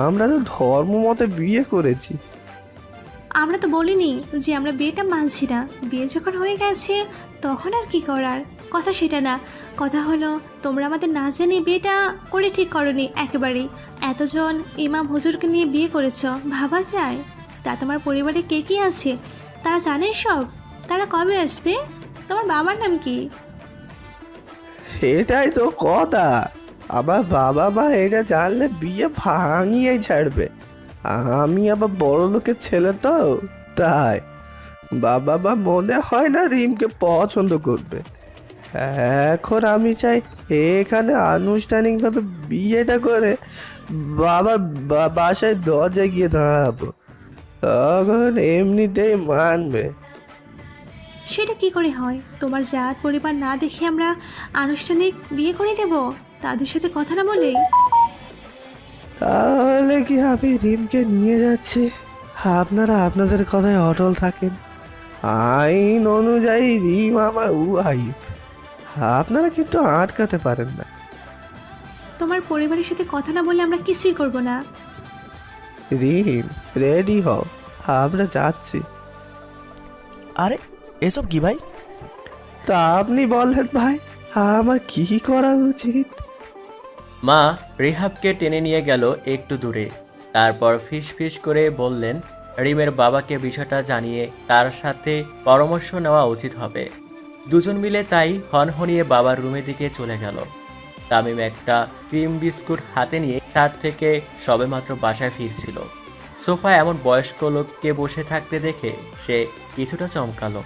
আমরা তো ধর্ম মতে বিয়ে করেছি। আমরা তো বলিনি যে আমরা বিয়েটা মানছি না। বিয়ে যখন হয়ে গেছে তখন আর কি করার কথা সেটা না। কথা হলো তোমরা আমাদের না জানিয়ে বিয়েটা করে ঠিক করনি একেবারেই। এতজন ইমাম হুজুরকে নিয়ে বিয়ে করেছো, ভাবা যায়? তা তোমার পরিবারে কে কি আছে তারা জানে সব? তারা কবে আসবে? তোমার বাবার নাম কি? সেটাই তো কথা। আমার বাবা মা এটা জানলে বিয়ে ভাঙিয়ে ছাড়বে। আমি আবার বড় লোকের ছেলে তো, তাই বাবা মা মনে হয় না রিমকে পছন্দ করবে। এখন আমি চাই এখানে আনুষ্ঠানিকভাবে বিয়েটা করে বাবার বাসায় দরজায় গিয়ে দাঁড়াবো, তখন এমনিতেই মানবে। সেটা কি করে হয়? তোমার জাত পরিবার না দেখে আমরা আনুষ্ঠানিক বিয়ে করে দেব তাদের সাথে কথা না বলেই? তাহলে কি আমি রিমকে নিয়ে যাচ্ছি, আপনারা আপনাদের কথায় অটল থাকেন। আইন অনুযায়ী রিম আমার ওয়াইফ, আপনারা কিন্তু আটকাতে পারেন না। তোমার পরিবারের সাথে কথা না বলে আমরা কিছুই করব না। রিম রেডি হও, আমরা যাচ্ছি। আরে এসব কি ভাই? তা আপনি বললেন ভাই, আমার কি করা উচিত? মা রিহাবকে টেনে নিয়ে গেল একটু দূরে, তারপর ফিস ফিস করে বললেন রিমের বাবাকে বিষয়টা জানিয়ে তার সাথে পরামর্শ নেওয়া উচিত হবে। দুজন মিলে তাই হনহনিয়ে বাবার রুমের দিকে চলে গেল। তামিম একটা ক্রিম বিস্কুট হাতে নিয়ে ছাদ থেকে সবেমাত্র বাসায় ফিরছিল। সোফায় এমন বয়স্ক লোককে বসে থাকতে দেখে সে কিছুটা চমকালো।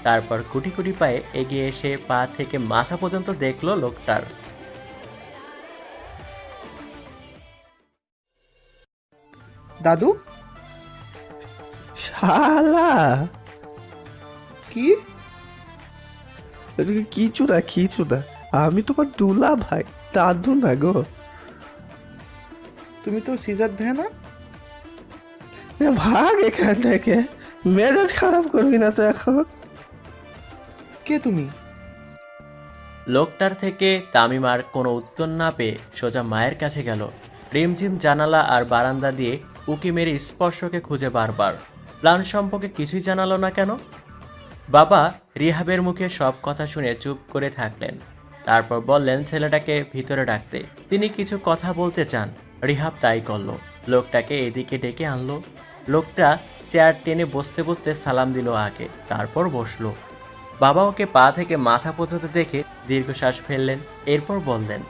তারপর কুটি কুটি পায়ে এগিয়ে এসে পা থেকে মাথা পর্যন্ত দেখলো লোকটার। দাদু? শালা কি? কিছু না কিছু না, আমি তোমার দুলা ভাই, দাদু না গো। তুমি তো সিজাত ভ্যা না? ভাগ এখান থেকে, মেজাজ খারাপ করবি না তো এখন। কে তুমি? লোকটার থেকে তামিম আর কোনো উত্তর না পেয়ে সোজা মায়ের কাছে গেল। রিমঝিম জানালা আর বারান্দা দিয়ে উকি মেরে স্পর্শকে খুঁজে বারবার। প্ল্যান সম্পর্কে কিছুই জানালো না কেন? বাবা রিহাবের মুখে সব কথা শুনে চুপ করে থাকলেন। তারপর বললেন ছেলেটাকে ভিতরে ডাকতে, তিনি কিছু কথা বলতে চান। রিহাব তাই করলো, লোকটাকে এদিকে ডেকে আনলো। লোকটা চেয়ার টেনে বসতে বসতে সালাম দিল আগে, তারপর বসলো। বাবা ওকে পা থেকে মাথা পর্যন্ত দেখে দীর্ঘশ্বাস ফেললেন, এরপর বললেন,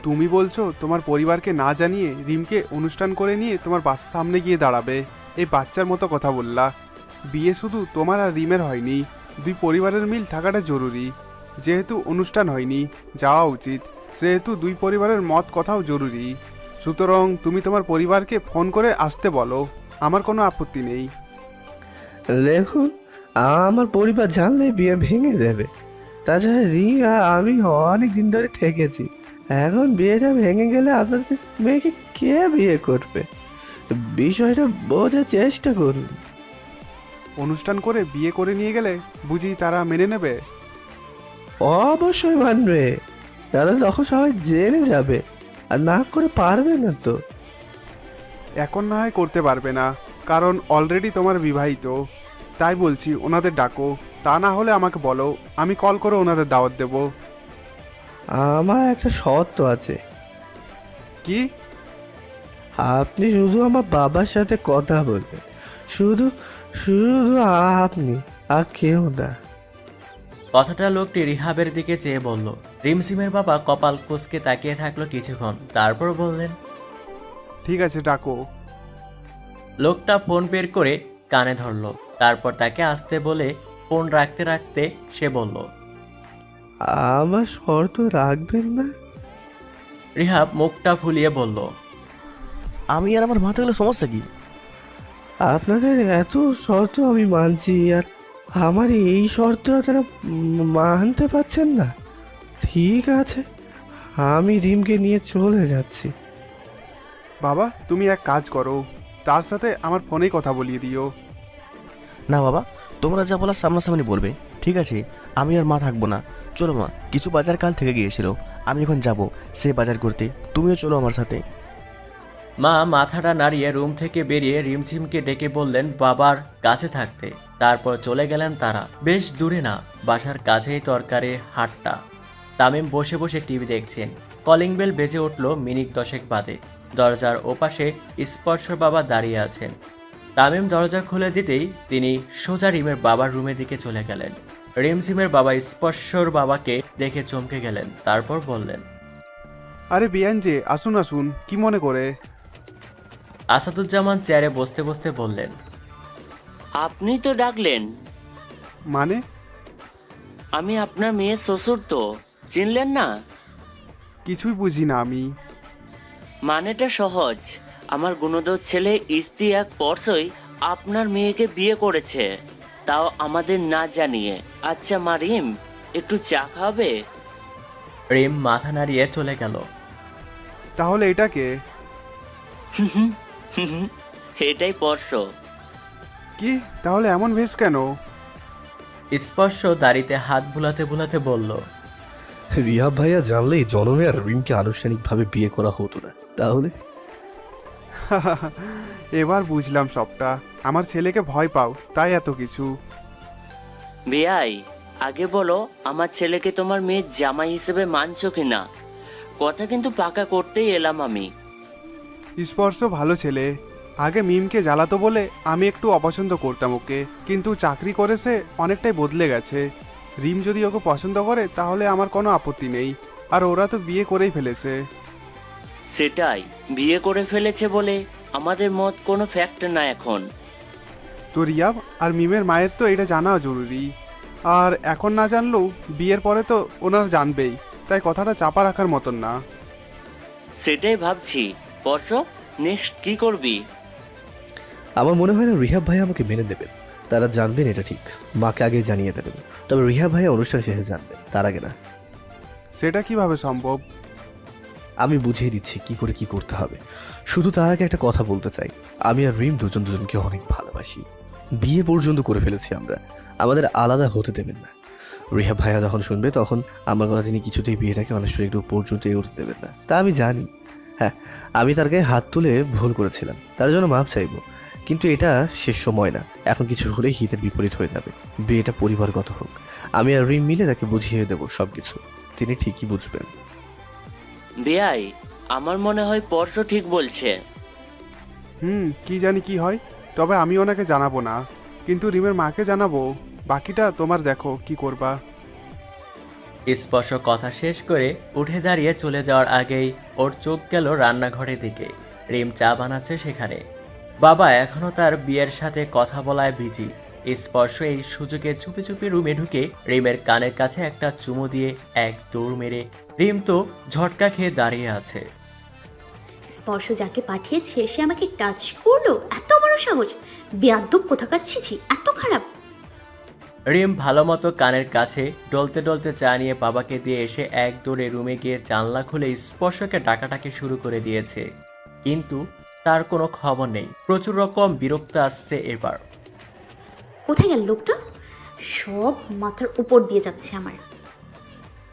তুমি বলছো তোমার পরিবারকে না জানিয়ে রিমকে অনুষ্ঠান করে নিয়ে তোমার বাসার সামনে গিয়ে দাঁড়াবে? এই বাচ্চার মতো কথা বললা। বিয়ে শুধু তোমার আর রিমের হয়নি, দুই পরিবারের মিল থাকাটা জরুরি। যেহেতু অনুষ্ঠান হয়নি, যাওয়া উচিত। যেহেতু দুই পরিবারের মত কথাও জরুরি, সুতরাং তুমি তোমার পরিবারকে ফোন করে আসতে বলো, আমার কোনো আপত্তি নেই। দেখুন, আমার পরিবার জানলে বিয়ে ভেঙে যাবে। তাছাড়া রিম আর আমি অনেক দিন ধরে থেকেছি, এখন বিয়েটা ভেঙে গেলে আপনাদের মেয়েকে কে বিয়ে করবে? বিষয়টা বোঝার চেষ্টা করুন। অনুষ্ঠান করে বিয়ে করে নিয়ে গেলে বুঝি তারা মেনে নেবে? অবশ্যই মানবে, তারা তখন সবাই জেনে যাবে, আর না করে পারবে না তো। এখন না হয় করতে পারবে না, কারণ অলরেডি তোমার বিবাহিত। তাই বলছি ওনাদের ডাকো, তা না হলে আমাকে বলো, আমি কল করে ওনাদের দাওয়াত দেব। আমার একটা শর্ত আছে। কি? আপনি শুধু আমার বাবার সাথে কথা বলবেন, শুধু শুধু আপনি, আর কেউ না। কথাটা লোকটি রিহাবের দিকে চেয়ে বলল। রিমঝিমের বাবা কপাল কুঁচকে তাকিয়ে থাকলো কিছুক্ষণ, তারপর বললেন, ঠিক আছে, ডাকো। লোকটা ফোন বের করে কানে ধরলো, তারপর তাকে আসতে বলে ফোন রাখতে রাখতে সে বলল, আমার শর্ত রাখবেন না? রিহাব মুখটা ফুলিয়ে বলল, আমি আর আমার মাথা গেলে সমস্যা কি? আপনাদের এত শর্ত আমি মানছি, আর আমার এই শর্ত আপনারা মানতে পারছেন না? ঠিক আছে, আমি রিমকে নিয়ে চলে যাচ্ছি। বাবা, তুমি এক কাজ করো, তার সাথে আমার ফোনেই কথা বলিয়ে দিও। না বাবা, তোমরা যা বলার সামনাসামনি বলবে। ঠিক আছে, আমি আর মা থাকবো না। চলো মা, কিছু বাজার কাল থেকে গিয়েছিল, আমি এখন যাব সে বাজার করতে, তুমিও চলো আমার সাথে। মা মাথাটা নাড়িয়ে রুম থেকে বেরিয়ে রিমঝিমকে ডেকে বললেন বাবার কাছে থাকতে। তারপর চলে গেলেন তারা। বেশ দূরে না, বাসার কাছেই তরকারির হাটটা। তামিম বসে বসে টিভি দেখছেন। কলিং বেল বেজে উঠল মিনিট 10 বাদে। দরজার ওপাশে স্পর্শর বাবা দাঁড়িয়ে আছেন। তামিম দরজা খুলে দিতেই তিনি সোজা রিমের বাবার রুমের দিকে চলে গেলেন। রিমঝিমের বাবা স্পর্শর বাবাকে দেখে চমকে গেলেন, তারপর বললেন, আরে বিয়ান যে, আসুন আসুন, কি মনে করে? আসাদুজ্জামান চেয়ারে বসতে বসতে বললেন, আপনি তো ডাকলেন? মানে? আমি আপনার মেয়ের শ্বশুর, তো চিনলেন না? কিছুই বুঝি না আমি। মানেটা সহজ, আমার গুণধর ছেলে স্ত্রী এক পরশই আপনার মেয়েকে বিয়ে করেছে। তাও আমাদের না জানিয়ে। আচ্ছা মা রিম, একটু চা খাবে? রিম মাথা নাড়িয়ে চলে গেল। তাহলে এটাকে এটাই পরশ। কি তাহলে এমন ভেস কেন? স্পর্শ দাড়িতে হাত বুলাতে বুলাতে বলল, রিহাব ভাইয়া জানলেই জনমে আর রিমকে আনুষ্ঠানিকভাবে বিয়ে করা হতো না। তাহলে এবার বুঝলাম সবটা। আমার ছেলেকে ভয় পাও, তাই এত কিছু। বেয়াই, আগে বলো আমার ছেলেকে তোমার মেয়ের জামাই হিসেবে মানছো কিনা? কথা কিন্তু পাকা করতেই এলাম আমি। স্পর্শ ভালো ছেলে। আগে মিমকে জ্বালাতো বলে আমি একটু অপছন্দ করতাম ওকে, কিন্তু চাকরি করেছে অনেকটাই বদলে গেছে। রিম যদি ওকে পছন্দ করে তাহলে আমার কোনো আপত্তি নেই। আর ওরা তো বিয়ে করেই ফেলেছে। সেটাই, বিয়ে করে ফেলেছে বলে আমাদের মত কোনো ফ্যাক্ট না এখন। তো রিয়াব আর মিমের মায়ের তো এটা জানাও জরুরি। আর এখন না জানলেও বিয়ের পরে তো ওনারা জানবেই, তাই কথাটা চাপা রাখার মতন না। সেটাই ভাবছি। পরশ, নেক্সট কি করবি? আমার মনে হয় না রিহাব ভাইয়া আমাকে মেনে দেবেন। তারা জানবেন এটা ঠিক, মাকে আগে জানিয়ে দেবেন। তবে রিহাব ভাইয়া অনুষ্ঠান শেষে জানবেন, তার আগে না। সেটা কিভাবে সম্ভব? আমি বুঝিয়ে দিচ্ছি কি করে কি করতে হবে। শুধু তার আগে একটা কথা বলতে চাই, আমি আর রিম দুজনকে অনেক ভালোবাসি। বিয়ে পর্যন্ত করে ফেলেছি আমরা, আমাদের আলাদা হতে দেবেন না। রিহাব ভাইয়া যখন শুনবে তখন আমার কথা তিনি কিছুতেই বিয়েটাকে অনেক একটু পর্যন্ত এগোতে দেবেন না, তা আমি জানি। হ্যাঁ, আমি তার গায়ে হাত তুলে ভুল করেছিলাম, তার জন্য মাপ চাইবো। কিন্তু এটা শেষ সময় না, এখন কিছু হলে হিতের বিপরীত হয়ে যাবে। বিয়েটা পরিবারগত হোক, আমি আর রিম মিলে তাকে বুঝিয়ে দেবো সবকিছু, তিনি ঠিকই বুঝবেন। বেয়াই, আমার মনে হয় পরশ ঠিক বলছে। কি জানি কি হয়। তবে আমি ওনাকে জানাবো না, কিন্তু রিমের মাকে জানাবো। বাকিটা তোমার দেখো কি করবা। স্পর্শ কথা শেষ করে উঠে দাঁড়িয়ে চলে যাওয়ার আগেই ওর চোখ গেল রান্নাঘরের দিকে। রিম চা বানাচ্ছে সেখানে। বাবা এখনো তার বিয়ের সাথে কথা বলায় বিজি। স্পর্শ এই সুযোগে চুপি চুপি রুমে ঢুকে রিমের কানের কাছে একটা চুমু দিয়ে এক দৌড় মেরে রিম তো ঝটকা খেয়ে দাঁড়িয়ে আছে। স্পর্শ যাকে পাঠিয়েছে সে আমাকে টাচ করলো, এত বড় সাহস! বেয়াদ্দব কোথাকার, ছিছি, এত খারাপ! রিম ভালো মতো কানের কাছে ডলতে ডলতে চা নিয়ে বাবাকে দিয়ে এসে এক দৌড়ে রুমে গিয়ে জানলা খুলে স্পর্শকে ডাকাটাকি শুরু করে দিয়েছে, কিন্তু তার কোনো খবর নেই। প্রচুর রকম বিরক্ত আসছে এবার। কোথায় গেল লোকটা? সব মাথার উপর দিয়ে যাচ্ছে আমার।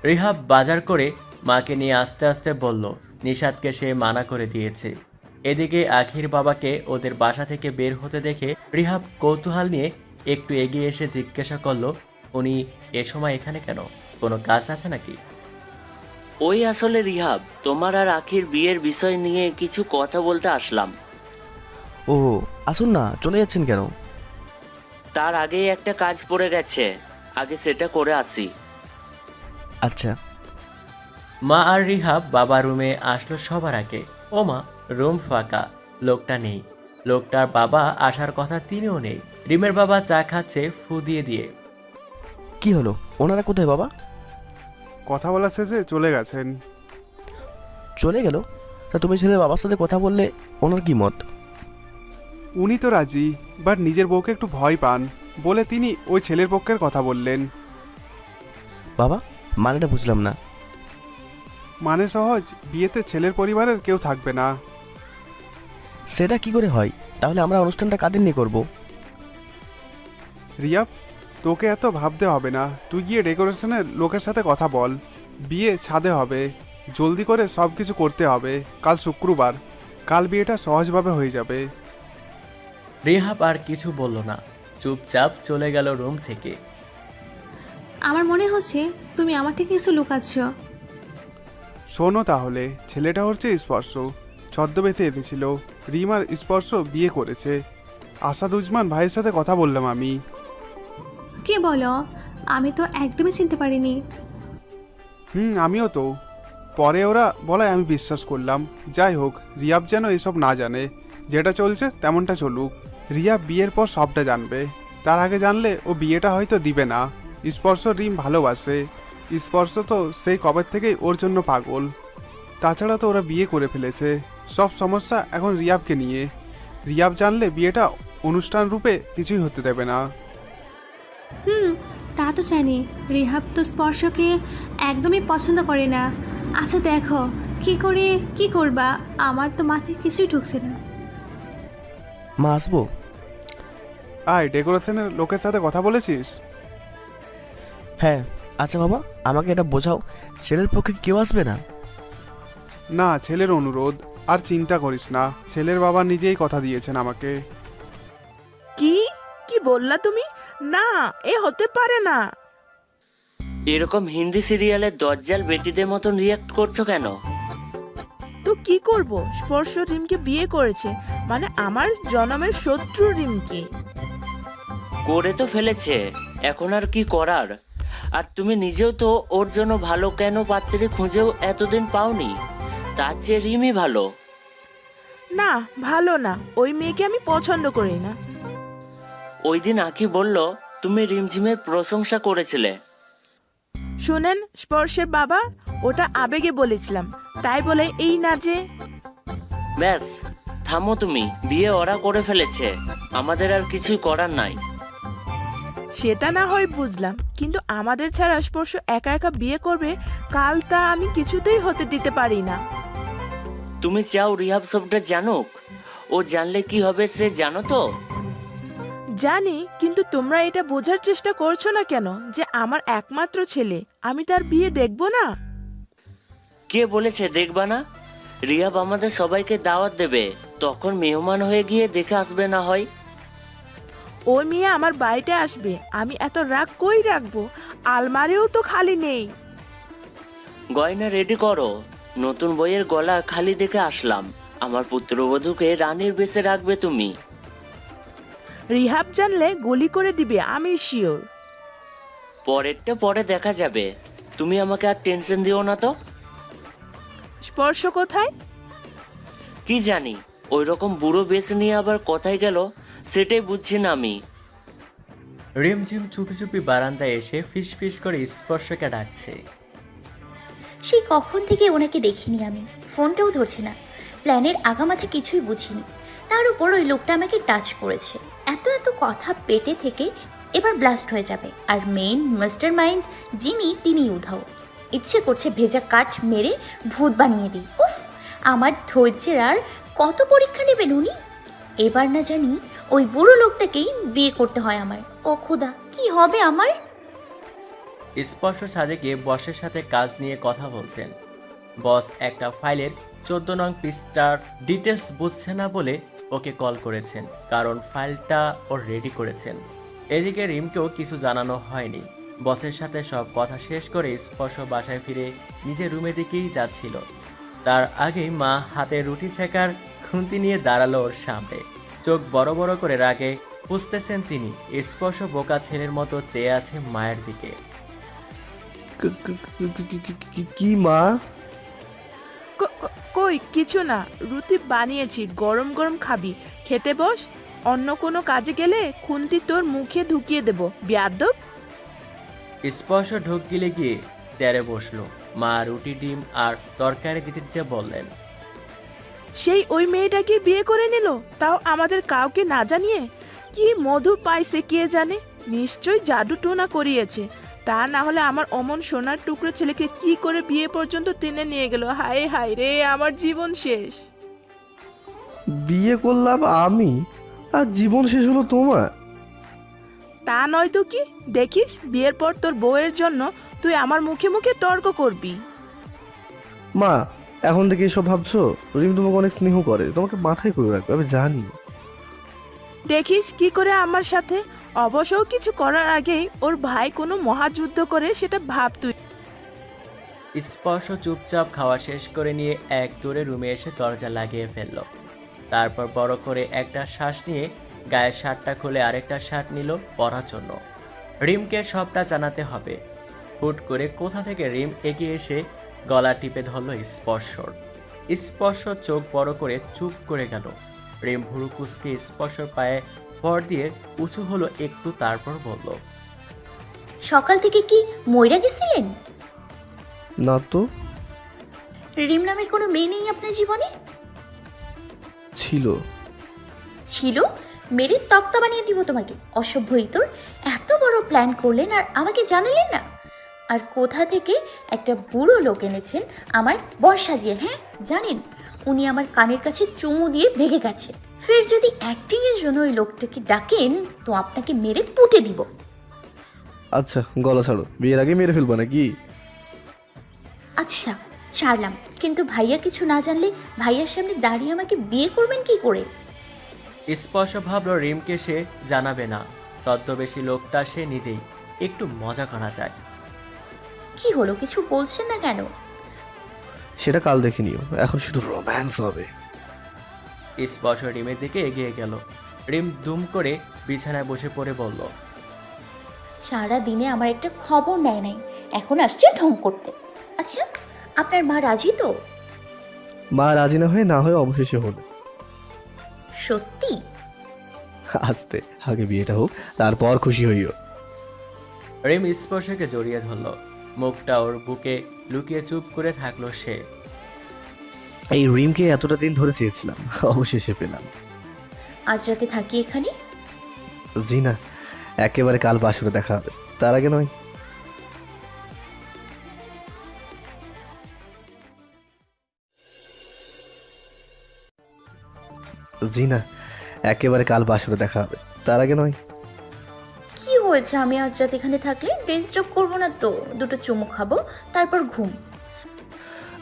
রিহাব বাজার করে মাকে নিয়ে আস্তে আস্তে বলল নিশাদকে সে মানা করে দিয়েছে। এদিকে আখির বাবাকে ওদের বাসা থেকে বের হতে দেখে রিহাব কৌতূহল নিয়ে একটু এগিয়ে এসে জিজ্ঞাসা করলো, উনি এ সময় এখানে কেন? কোনো কাজ আছে নাকি? ওই আসলে রিহাব, তোমার আর আখির বিয়ের বিষয় নিয়ে কিছু কথা বলতে আসলাম। ও আসুন না, চলে যাচ্ছেন কেন? তার আগেই একটা কাজ পড়ে গেছে, আগে সেটা করে আসি। আচ্ছা। মা আর রিহাব বাবা রুমে আসলো সবার আগে। ও মা, রুম ফাঁকা, লোকটা নেই। লোকটার বাবা আসার কথা তিনিও নেই। রিমের বাবা চা খাচ্ছে ফু দিয়ে দিয়ে। কি হলো, ওনারা কোথায় বাবা? কথা বলা শেষে চলে গেছেন। চলে গেল? তা তুমি ছেলের বাবার সাথে কথা বললে ওনার কি মত? উনি তো রাজি, বাট নিজের বউকে একটু ভয় পান বলে তিনি ওই ছেলের পক্ষের কথা বললেন। বাবা, মানেটা বুঝলাম না। মানে সহজ, বিয়েতে ছেলের পরিবারের কেউ থাকবে না। সেটা কি করে হয়? তাহলে আমরা অনুষ্ঠানটা কাদের নিয়ে করব? রিয়াব, তোকে এত ভাবতে হবে না। তুই গিয়ে ডেকোরেশনের লোকের সাথে কথা বল। বিয়ে ছাদে হবে, জলদি করে সব কিছু করতে হবে। কাল শুক্রবার, কাল বিয়েটা সহজভাবে হয়ে যাবে। রিহাব আর কিছু বলল না, চুপচাপ চলে গেল রুম থেকে। আমার মনে হচ্ছে তুমি আমার থেকে কিছু লুকাচ্ছ। শোনো তাহলে, ছেলেটা হচ্ছে স্পর্শ, ছদ্মবেশে এসেছিল। রিম আর স্পর্শ বিয়ে করেছে। আসাদুজ্জামান ভাইয়ের সাথে কথা বললাম আমি। কে বলো? আমি তো একদমই চিনতে পারিনি। আমিও তো। পরে ওরা বলায় আমি বিশ্বাস করলাম। যাই হোক, রিয়াব যেন এসব না জানে। যেটা চলছে তেমনটা চলুক। রিয়াব বিয়ের পর সবটা জানবে। তার আগে জানলে ও বিয়েটা হয়তো দিবে না। স্পর্শ রিম ভালোবাসে। স্পর্শ তো সেই কবের থেকেই ওর জন্য পাগল। তাছাড়া তো ওরা বিয়ে করে ফেলেছে। সব সমস্যা এখন রিয়াবকে নিয়ে। রিয়াব জানলে বিয়েটা অনুষ্ঠান রূপে কিছুই হতে দেবে না। তা তো জানি। রিহাব তো স্পর্শকে একদমই পছন্দ করে না। আচ্ছা দেখো কি করবা, আমার তো মাথায় কিছুই ঢুকছে না। মা আসবো? আয়, ডেকোরেশনের লোকের সাথে কথা বলেছিস? হ্যাঁ। আচ্ছা বাবা, আমাকে এটা বোঝাও, ছেলের পক্ষে কেউ আসবে না? না, ছেলের অনুরোধ। আর চিন্তা করিস না, ছেলের বাবা নিজেই কথা দিয়েছেন আমাকে। কি কি বললা তুমি? না, এ হতে পারে না। এরকম হিন্দি সিরিয়ালের দজ্জাল বেটিদের মতন রিয়াক্ট করছো কেন? তো কি করব? স্পর্শ রিমকে বিয়ে করেছে, মানে আমার জন্মের শত্রু রিমকে। করে তো ফেলেছে, এখন আর কি করার? আর তুমি নিজেও তো ওর জন্য ভালো কেন পাত্রী খুঁজেও এতদিন পাওনি, তার চেয়ে রিমই ভালো। না, ভালো না, ওই মেয়েকে আমি পছন্দ করি না। ওই দিন আঁকি বলল তুমি রিমঝিমের প্রশংসা করেছিলে। শুনেন স্পর্শের বাবা, ওটা আবেগে বলেছিলাম, তাই বলে এই না যে। ব্যাস থামো তুমি, বিয়ে ওরা করে ফেলেছে, আমাদের আর কিছুই করার নাই। সেটা না হয় বুঝলাম, কিন্তু আমাদের ছাড়া স্পর্শ একা একা বিয়ে করবে, কাল তা আমি কিছুতেই হতে দিতে পারি না। তুমি চাও রিহাব সবটা জানুক? ও জানলে কি হবে সে জানো তো? জানি, কিন্তু তোমরা এটা বোঝার চেষ্টা করছো না কেন যে আমার একমাত্র ছেলে, আমি তার বিয়ে দেখব না? কে বলেছে দেখবা না? রিহাব আমাদের সবাইকে দাওয়াত দেবে, তখন মেহমান হয়ে গিয়ে দেখে আসবে না হয়। ওই মেয়ে আমার বাড়িতে আসবে, আমি এত রাগ কই রাখবো? আলমারিও তো খালি নেই। গয়না রেডি করো, নতুন বইয়ের গলা খালি দেখে আসলাম। আমার পুত্রবধূকে রানীর বেশে রাখবে তুমি। রিহাব জানলে গুলি করে দিবে, আমি শিওর। পরেরটা পরে দেখা যাবে, তুমি আমাকে আর টেনশন দিও না তো। স্পর্শ কোথায়? কি জানি, ওই রকম বুড়ো বেশ নিয়ে আবার কোথায় গেল সেটাই বুঝছি না আমি। রিমঝিম চুপি চুপি বারান্দায় এসে ফিস ফিস করে স্পর্শকে ডাকছে। সেই কখন থেকে ওনাকে দেখিনি আমি, ফোনটাও ধরছে না, প্ল্যানের আগামাথা কিছুই বুঝিনি। তার উপর ওই লোকটা আমাকে টাচ করেছে, এত এত কথা পেটে থেকে এবার ব্লাস্ট হয়ে যাবে। আর মেইন মাস্টার মাইন্ড যিনি, তিনি উধাও। ইচ্ছে করছে ভেজা কাঠ মেরে ভূত বানিয়ে দিই। উফ, আমার ধৈর্যের আর কত পরীক্ষা নেবেন উনি? এবার না জানি ওই বুড়ো লোকটাকেই বিয়ে করতে হয় আমার। ও খোদা, কি হবে আমার? স্পর্শ ছাদে গিয়ে বসের সাথে কাজ নিয়ে কথা বলছেন। বস একটা ফাইলের 14 নং পৃষ্ঠার ডিটেলস বুঝছে না বলে ওকে কল করেছেন, কারণ ফাইলটা ওর রেডি করেছেন। এদিকে রিমকেও কিছু জানানো হয়নি। বসের সাথে সব কথা শেষ করে স্পর্শ বাসায় ফিরে নিজের রুমের দিকেই যাচ্ছিল। তার আগেই মা হাতে রুটি ছেঁকার খুন্তি নিয়ে দাঁড়ালো ওর সামনে। চোখ বড় বড় করে রাগে বুঝতেছেন তিনি। স্পর্শ বোকা ছেলের মতো চেয়ে আছে মায়ের দিকে। কি মা? কই কিছু না, রুটি বানিয়েছি, গরম গরম খাবি, খেতে বস। অন্য কোনো কাজে গেলে খুন্তি তোর মুখে ঢুকিয়ে দেব, বেয়াদব। স্পর্শ ঢোক গিলে গিয়ে তেরে বসলো। মা রুটি, ডিম আর তরকারি দিতে দিতে বললেন, সেই ওই মেয়েটাকে বিয়ে করে নিল, তাও আমাদের কাউকে না জানিয়ে। কি মধু পাইছে কে জানে, নিশ্চয় জাদু টোনা করিয়েছে। তা না হলে আমার অমন সোনার টুকরো ছেলেকে কি করে বিয়ে পর্যন্ত টেনে নিয়ে গেল? হায় হায় রে, আমার জীবন শেষ। বিয়ে করলাম আমি, আর জীবন শেষ হলো তোমার? তা নয় তো কি, দেখিস বিয়ের পর তোর বউয়ের জন্য তুই আমার মুখে মুখে তর্ক করবি। মা, এখন থেকে এসব ভাবছো? রিম তোমাকে অনেক স্নেহ করে, তোমাকে মাথায় করে রাখবে, আমি জানি। দেখিস কি করে আমার সাথে। অবশ্য কিছু করার আগেই ওর ভাই কোনো মহাযুদ্ধ করে, সেটা ভাব তুই। স্পর্শ চুপচাপ খাওয়া শেষ করে নিয়ে এক দৌড়ে রুমে এসে দরজা লাগিয়ে ফেলল। তারপর বড় করে একটা শ্বাস নিয়ে গায়ের শার্টটা খুলে আরেকটা শার্ট নিল পরার জন্য। রিমকে সবটা জানাতে হবে। হুট করে কোথা থেকে রিম এগিয়ে এসে গলা টিপে ধরল স্পর্শর। স্পর্শ চোখ বড় করে চুপ করে গেল। রিম ভুরু কুচকে স্পর্শর পায়ে ভর দিয়ে উঁচু হলো একটু, তারপর বলল, সকাল থেকে কি মইরা গেছিলেন? না তো। রিম নামের কোনো মেয়ে নেই আপনার জীবনে? ছিল। ছিল? মেরে তক্তা বানিয়ে দিব তোমাকে। অসভ্য ইতর, এত বড় প্ল্যান করলেন আর আমাকে জানালেন না। আর কোথা থেকে একটা বুড়ো লোক এনেছেন আমার বর সাজিয়ে? হ্যাঁ জানেন, উনি আমার কানের কাছে চুমু দিয়ে ভেঙে গেছে। ফের যদি অ্যাক্টিংয়ের জন্য ওই লোকটাকে ডাকেন তো আপনাকে মেরে পুঁতে দিব। আচ্ছা গলা ছাড়ো, বিয়ের আগে মেরে ফেলবো নাকি? আচ্ছা ছাড়লাম, কিন্তু ভাইয়া কিছু না জানলে ভাইয়ার সামনে দাঁড়িয়ে আমাকে বিয়ে করবেন কি করে? স্পর্শ ভাবল রিমকে সে জানাবে না, ছদ্মবেশী লোকটা সে নিজেই, একটু মজা করা যায়। কি হলো, কিছু বলছেন না কেন? সেটা কাল দেখে নিও, এখন শুধু রোম্যান্স হবে। স্পর্শ রিমের দিকে এগিয়ে গেল। রিম দুম করে বিছানায় বসে পড়ে বলল, সারা দিনে আমার একটা খবর নেয় নাই, এখন আসছে ঢং করতে। আচ্ছা আপনার মা রাজি তো? মা রাজি না হয়ে অবশেষে হলো। সত্যি? আস্তে, আগে বিয়েটা হোক, তারপর খুশি হইও। রিম স্পর্শকে জড়িয়ে ধরল, মুখটা ওর বুকে লুকিয়ে চুপ করে থাকলো সে। এই রিমকে এতটা দিন ধরে চেয়েছিলাম, অবশেষে পেলাম। আজ রাতে থাকি এখানে? জি না, একেবারে কাল বাসরে দেখা হবে, তার আগে নয়। জি না, একেবারে কাল বাসরে দেখা হবে, তার আগে নয়। কি হয়েছে, আমি আজ রাত এখানে থাকলে ডিস্টার্ব করবো না তো? দুটো চুমু খাবো, তারপর ঘুম।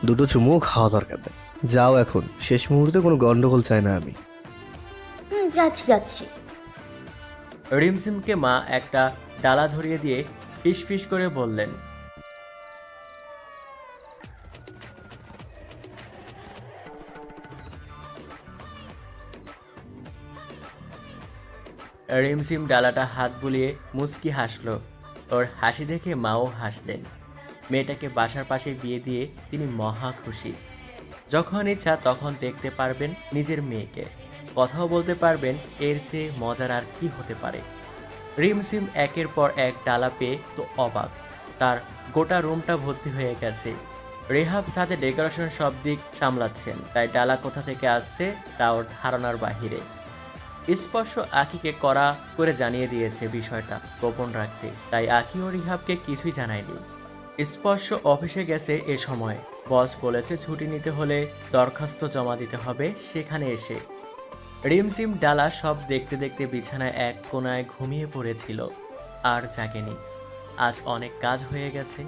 দুটো চুমু খাওয়া দরকার নেই, যাও এখন, শেষ মুহূর্তে কোনো গন্ডগোল চাই না আমি। যাচ্ছি যাচ্ছি। রিমঝিমকে মা একটা ডালা ধরিয়ে দিয়ে ফিস করে বললেন, রিমঝিম ডালাটা হাত বুলিয়ে মুচকি হাসল। ওর হাসি দেখে মাও হাসলেন। মেয়েটাকে বাসার পাশে বিয়ে দিয়ে তিনি মহা খুশি। যখন ইচ্ছা তখন দেখতে পারবেন নিজের মেয়েকে, কথাও বলতে পারবেন, এর চেয়ে মজার আর কি হতে পারে। রিমঝিম একের পর এক ডালা পেয়ে তো অবাক, তার গোটা রুমটা ভর্তি হয়ে গেছে। রেহাব সাথে ডেকোরেশন সব দিক সামলাচ্ছেন, তাই ডালা কোথা থেকে আসছে তা ওর ধারণার বাহিরে। স্পর্শ আকিকে কড়া করে জানিয়ে দিয়েছে বিষয়টা গোপন রাখতে, তাই আকি ও রিহাবকে কিছুই জানায়নি। স্পর্শ অফিসে গেছে এ সময়, বস বলেছে ছুটি নিতে হলে দরখাস্ত জমা দিতে হবে সেখানে এসে। রিমঝিম ডালা সব দেখতে দেখতে বিছানায় এক কোনায় ঘুমিয়ে পড়েছিল, আর জাগেনি। আজ অনেক কাজ হয়ে গেছে,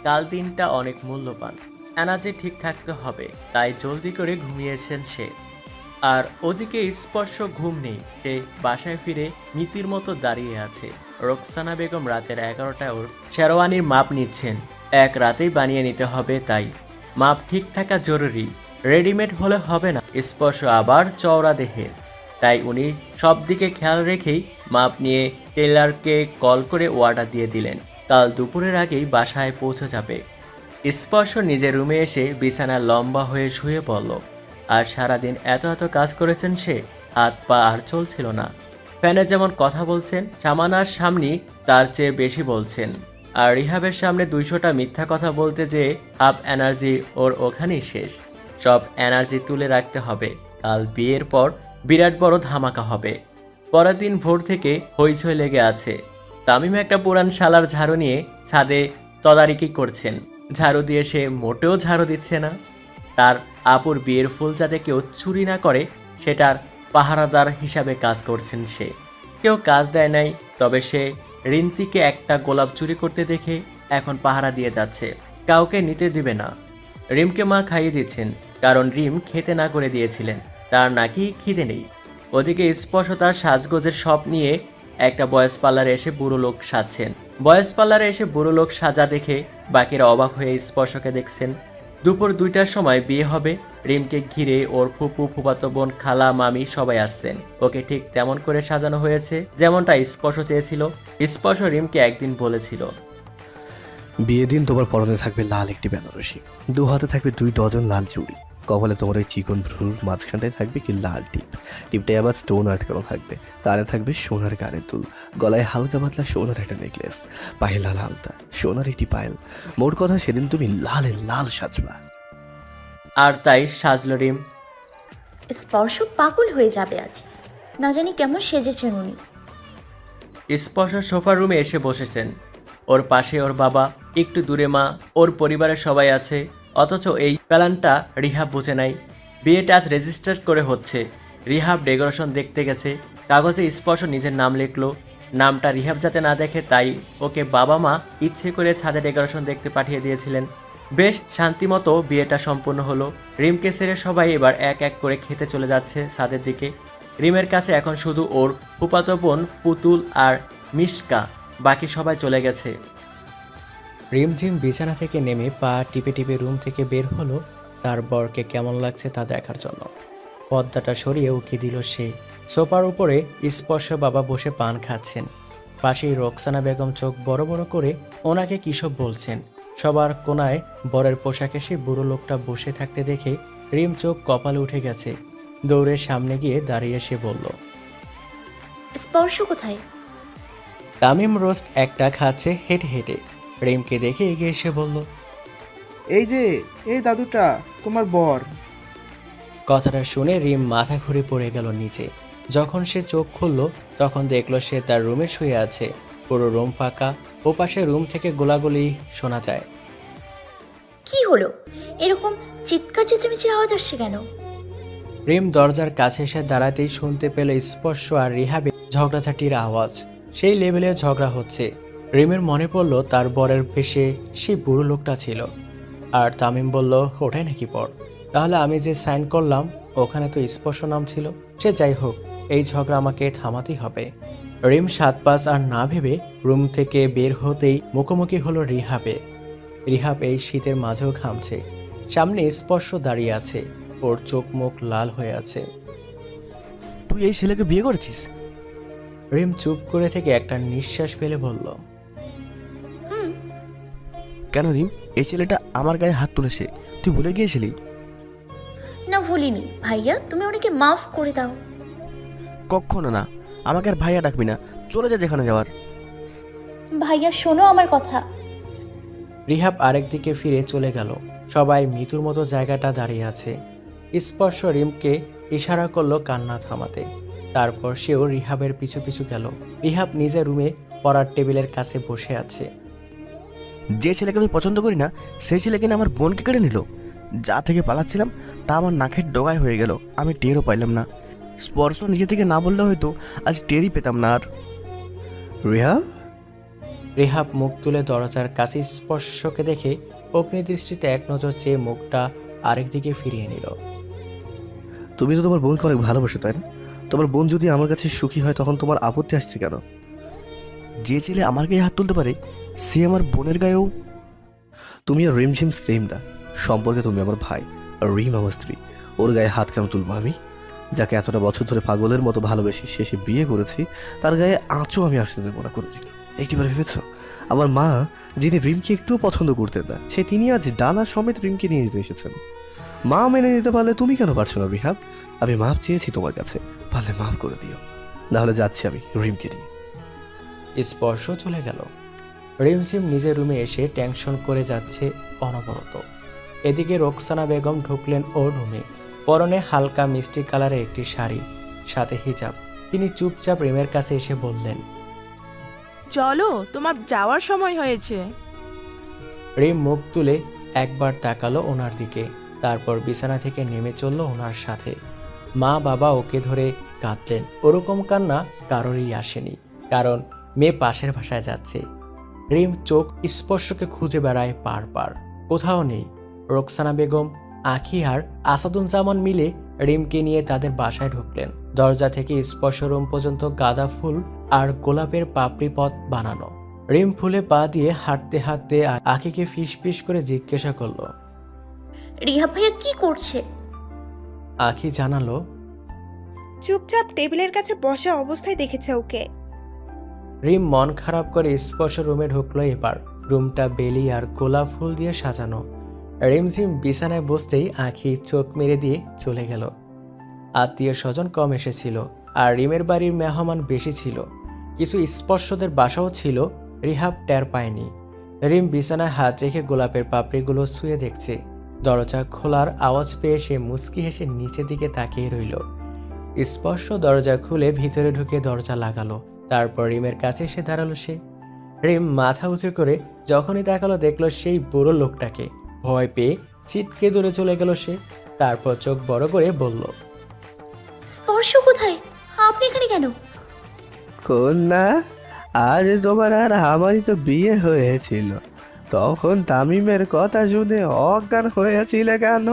কাল দিনটা অনেক মূল্যবান, এনার্জি ঠিক থাকতে হবে, তাই জলদি করে ঘুমিয়েছেন সে। আর ওদিকে স্পর্শ ঘুম নেই, সে বাসায় ফিরে মিতির মতো দাঁড়িয়ে আছে। রোকসানা বেগম রাতের 11টায় ওর শেরওয়ানির মাপ নিচ্ছেন, এক রাতেই বানিয়ে নিতে হবে, তাই মাপ ঠিক থাকা জরুরি, রেডিমেড হলে হবে না। স্পর্শ আবার চওড়া দেহের, তাই উনি সব দিকে খেয়াল রেখেই মাপ নিয়ে টেলারকে কল করে অর্ডার দিয়ে দিলেন, কাল দুপুরের আগেই বাসায় পৌঁছে যাবে। স্পর্শ নিজের রুমে এসে বিছানা লম্বা হয়ে শুয়ে পড়ল। আর সারাদিন এত কাজ করেছেন সে, হাত পা আর চলছিল না। ফ্যানে যেমন কথা বলছেন, সামানার সামনে তার চেয়ে বেশি বলছেন। আর রিহাবের সামনে 200টা মিথ্যা কথা বলতে যে হাফ এনার্জি ওর ওখানেই শেষ। সব এনার্জি তুলে রাখতে হবে, কাল বিয়ের পর বিরাট বড় ধামাকা হবে। পরের দিন ভোর থেকে হইচই লেগে আছে। তামিম একটা পুরান শালার ঝাড়ু নিয়ে ছাদে তদারকি করছেন, ঝাড়ু দিয়ে সে মোটেও ঝাড়ু দিচ্ছে না। তার আপুর বিয়ের ফুল যাতে কেউ চুরি না করে সেটার পাহারাদার হিসাবে কাজ করছেন সে। কেউ কাজ দেয় নাই, তবে সে রিন্তিকে একটা গোলাপ চুরি করতে দেখে এখন পাহারা দিয়ে যাচ্ছে, কাউকে নিতে দিবে না। রিমকে মা খাইয়ে দিচ্ছেন, কারণ রিম খেতে না করে দিয়েছিলেন, তার নাকি খিদে নেই। ওদিকে স্পর্শ তার সাজগোজের সব নিয়ে একটা বয়স পার্লারে এসে বুড়ো লোক সাজছেন। বয়স পার্লারে এসে বুড়ো লোক সাজা দেখে বাকিরা অবাক হয়ে স্পর্শকে দেখছেন। দুপুর 2টার সময় বিয়ে হবে, রিমকে ঘিরে ওর ফুপু, ফুফাতো বোন, খালা, মামি সবাই আসছেন। ওকে ঠিক তেমন করে সাজানো হয়েছে যেমনটা স্পর্শ চেয়েছিল। স্পর্শ রিমকে একদিন বলেছিল, বিয়ে দিন তোমার পরনে থাকবে লাল একটি বেনারসি, 2 হাতে থাকবে 2 ডজন লাল চুড়ি, কপালে তোমার ওই চিকন ভ্রুর মাঝখানটায় থাকবে কি লাল টিপ, টিপটায় আবার স্টোন আটকানো থাকবে, কানে থাকবে সোনার কানের দুল, গলায় হালকা পাতলা সোনার একটা নেকলেস, পায়ে লাল আলতা, সোনার একটি পায়েল। মোট কথা সেদিন তুমি লালে লাল সাজবা। আর তাই সাজলো রিম। স্পর্শ পাগল হয়ে যাবে আজ। না জানি কেমন সেজেছেন উনি। স্পর্শ সোফার রুমে এসে বসেছেন। ওর পাশে ওর বাবা, একটু দূরে মা, ওর পরিবারের সবাই আছে। অথচ এই প্ল্যানটা রিহাব বুঝে নাই। বিয়েটা আজ রেজিস্টার করে হচ্ছে। রিহাব ডেকোরেশন দেখতে গেছে, কাগজে স্পর্শ নিজের নাম লিখলো। নামটা রিহাব যাতে না দেখে তাই ওকে বাবা মা ইচ্ছে করে ছাদে ডেকোরেশন দেখতে পাঠিয়ে দিয়েছিলেন। বেশ শান্তিমতো বিয়েটা সম্পূর্ণ হলো। রিমকে ছেড়ে সবাই এবার এক এক করে খেতে চলে যাচ্ছে ছাদের দিকে। রিমের কাছে এখন শুধু ওর ফুফাতো বোন পুতুল আর মিশকা, বাকি সবাই চলে গেছে। রিমঝিম বিছানা থেকে নেমে পা টিপে টিপে রুম থেকে বের হলো তার বরকে কেমন লাগছে তা দেখার জন্য। পর্দাটা সরিয়ে উকি দিল সে। সোফার উপরে স্পর্শ বাবা বসে পান খাচ্ছেন। পাশেই রোকসানা বেগম চোখ বড় বড় করে ওনাকে কিসব বলছেন। সবার কোনায় বরের পোশাকে সে বুড়ো লোকটা বসে থাকতে দেখে রিম চোখ কপালে উঠে গেছে। দৌড়ে সামনে গিয়ে দাঁড়িয়ে সে বলল, স্পর্শ কোথায়? তামিম রোস্ট একটা খাচ্ছে হেঁটে হেঁটে। রিমকে দেখে এগিয়ে এসে বলল, এই যে, এই দাদুটা তোমার বর। কথাটা শুনে রিম মাথা ঘুরে পড়ে গেল নিচে। যখন সে চোখ খুলল তখন দেখলো সে তার রুমে শুয়ে আছে। পুরো রুম ফাঁকা। ওপাশে রুম থেকে গোলাগুলি শোনা যায়। কি হলো? এরকম চিৎকার চেঁচামেচির আওয়াজ আসছে কেন? রিম দরজার কাছে এসে দাঁড়াতেই শুনতে পেল স্পর্শ আর রিহাবের ঝগড়াঝাটির আওয়াজ। সেই লেভেলে ঝগড়া হচ্ছে। রিমের মনে পড়ল তার বরের পেশে সেই বুড়ো লোকটা ছিল। আর তামিম বলল, ওটাই নাকি পর? তাহলে আমি যে সাইন করলাম ওখানে তো স্পর্শ নাম ছিল। সে যাই হোক, এই ঝগড়া আমাকে থামাতেই হবে। রিম 7-5 আর না ভেবে রুম থেকে বের হতেই মুখোমুখি হলো রিহাবে। রিহাব এই শীতের মাঝেও ঘামছে। সামনে স্পর্শ দাঁড়িয়ে আছে। ওর চোখ মুখ লাল হয়ে আছে। তুই এই ছেলেকে বিয়ে করেছিস? রিম চুপ করে থেকে একটা নিঃশ্বাস ফেলে বলল, কেন রিম? এই ছেলেটা আমার গায়ে হাত তুলেছে, তুই ভুলে গিয়েছিলি? না, ভুলিনি ভাইয়া, তুমি ওনাকে মাফ করে দাও। কখনো না, আমাকে আর ভাইয়া ডাকবি না, চলে যা যেখানে যাওয়ার। ভাইয়া শোনো আমার কথা। রিহাব আরেক দিকে ফিরে চলে গেল। সবাই মৃত্যুর মতো জায়গাটা দাঁড়িয়ে আছে। স্পর্শ রিমকে ইশারা করলো কান্না থামাতে। তারপর সেও রিহাবের পিছু পিছু গেল। রিহাব নিজের রুমে পড়ার টেবিলের কাছে বসে আছে। যে ছেলেকে আমি পছন্দ করি না সেই ছেলে কিনা আমার বোনকে কেড়ে নিল। যা থেকে পালাচ্ছিলাম তা আমার নাকের ডগায় হয়ে গেল, আমি টেরও পাইলাম না। স্পর্শ নিজে থেকে না বললে হয়তো আজ টেরই পেতাম না। আর রিহাব? রিহাব মুখ তুলে দরজার কাছে স্পর্শকে দেখে অগ্নিদৃষ্টিতে এক নজর চেয়ে মুখটা আরেক দিকে ফিরিয়ে নিল। তুমি তো তোমার বোনকে অনেক ভালোবাসো, তাই না? তোমার বোন যদি আমার কাছে সুখী হয় তখন তোমার আপত্তি আসছে কেন? যে ছেলে আমার গায়ে হাত তুলতে পারে সে আমার বোনের গায়েও। তুমি আর রিমঝিম সেম না। সম্পর্কে তুমি আমার ভাই আর রিম আমার স্ত্রী। ওর গায়ে হাত কেন তুলবো আমি? যাকে এতটা বছর ধরে পাগলের মতো ভালোবেসে শেষে বিয়ে করেছি তার গায়ে আঁচও আমি আসতে দেবো না কোনোদিন। একটিবার ভেবেছ আমার মা, যিনি রিমকে একটুও পছন্দ করতেন না, সে তিনি আজ ডালা সমেত রিমকে নিয়ে যেতে এসেছেন। মা মেনে নিতে পারলে তুমি কেন পারছো না রিহাব? আমি মাফ চেয়েছি তোমার কাছে, পারলে মাফ করে দিও। নাহলে যাচ্ছি আমি রিমকে নিয়ে। স্পর্শ চলে গেল। রিমঝিম নিজের রুমে এসে টেনশন করে যাচ্ছে অনবরত। এদিকে রোকসানা বেগম ঢুকলেন ওর রুমে। পরনে হালকা মিষ্টি কালারের একটি শাড়ি, সাথে হিজাব। তিনি চুপচাপ রিমের কাছে এসে বললেন, চলো, তোমার যাওয়ার সময় হয়েছে। রিম মুখ তুলে একবার তাকালো ওনার দিকে, তারপর বিছানা থেকে নেমে চলল ওনার সাথে। মা বাবা ওকে ধরে কাঁদলেন। ওরকম কান্না কারোরই আসেনি, কারণ মেয়ে পাশের বাসায় যাচ্ছে। রিম চোখ স্পর্শকে খুঁজে বেড়ায় পার, কোথাও নেই। রোকসানা বেগম, আখি আর আসাদুজ্জামান মিলে রিমকে নিয়ে তাদের বাসায় ঢুকলেন। দরজা থেকে স্পর্শ রুম পর্যন্ত গাঁদা ফুল আর গোলাপের পাপড়ি পথ বানানো। রিম ফুলে পা দিয়ে হাঁটতে হাঁটতে আখিকে ফিস করে জিজ্ঞাসা করলো, রিহাব ভাইয়া কি করছে? আখি জানালো, চুপচাপ টেবিলের কাছে বসা অবস্থায় দেখেছে ওকে। রিম মন খারাপ করে স্পর্শ রুমে ঢুকলো। এবার রুমটা বেলি আর গোলাপ ফুল দিয়ে সাজানো। রিমঝিম বিছানায় বসতেই আখি চোখ মেরে দিয়ে চলে গেল। আত্মীয় স্বজন কম এসেছিল আর রিমের বাড়ির মেহমান বেশি ছিল। কিছু স্পর্শদের বাসাও ছিল, রিহাব টের পায়নি। রিম বিছানায় হাত রেখে গোলাপের পাপড়িগুলো ছুঁয়ে দেখছে। দরজা খোলার আওয়াজ পেয়ে সে মুচকি হেসে নিচের দিকে তাকিয়ে রইল। স্পর্শ দরজা খুলে ভিতরে ঢুকে দরজা লাগালো। তারপর রিমের কাছে এসে দাঁড়ালো সে। রিম মাথা উঁচু করে যখনই তাকালো দেখলো সেই বুড়ো লোকটাকে। ভয় পেয়ে ছিটকে দূরে চলে গেল সে। তারপর চোখ বড় করে বলল, স্পর্শ কোথায়? আপনি এখানে কেন? কন্যা, আজ তোমার আর আমারই তো বিয়ে হয়েছিল, তখন তামিমের কথা শুনে অজ্ঞান হয়েছিলে কেন?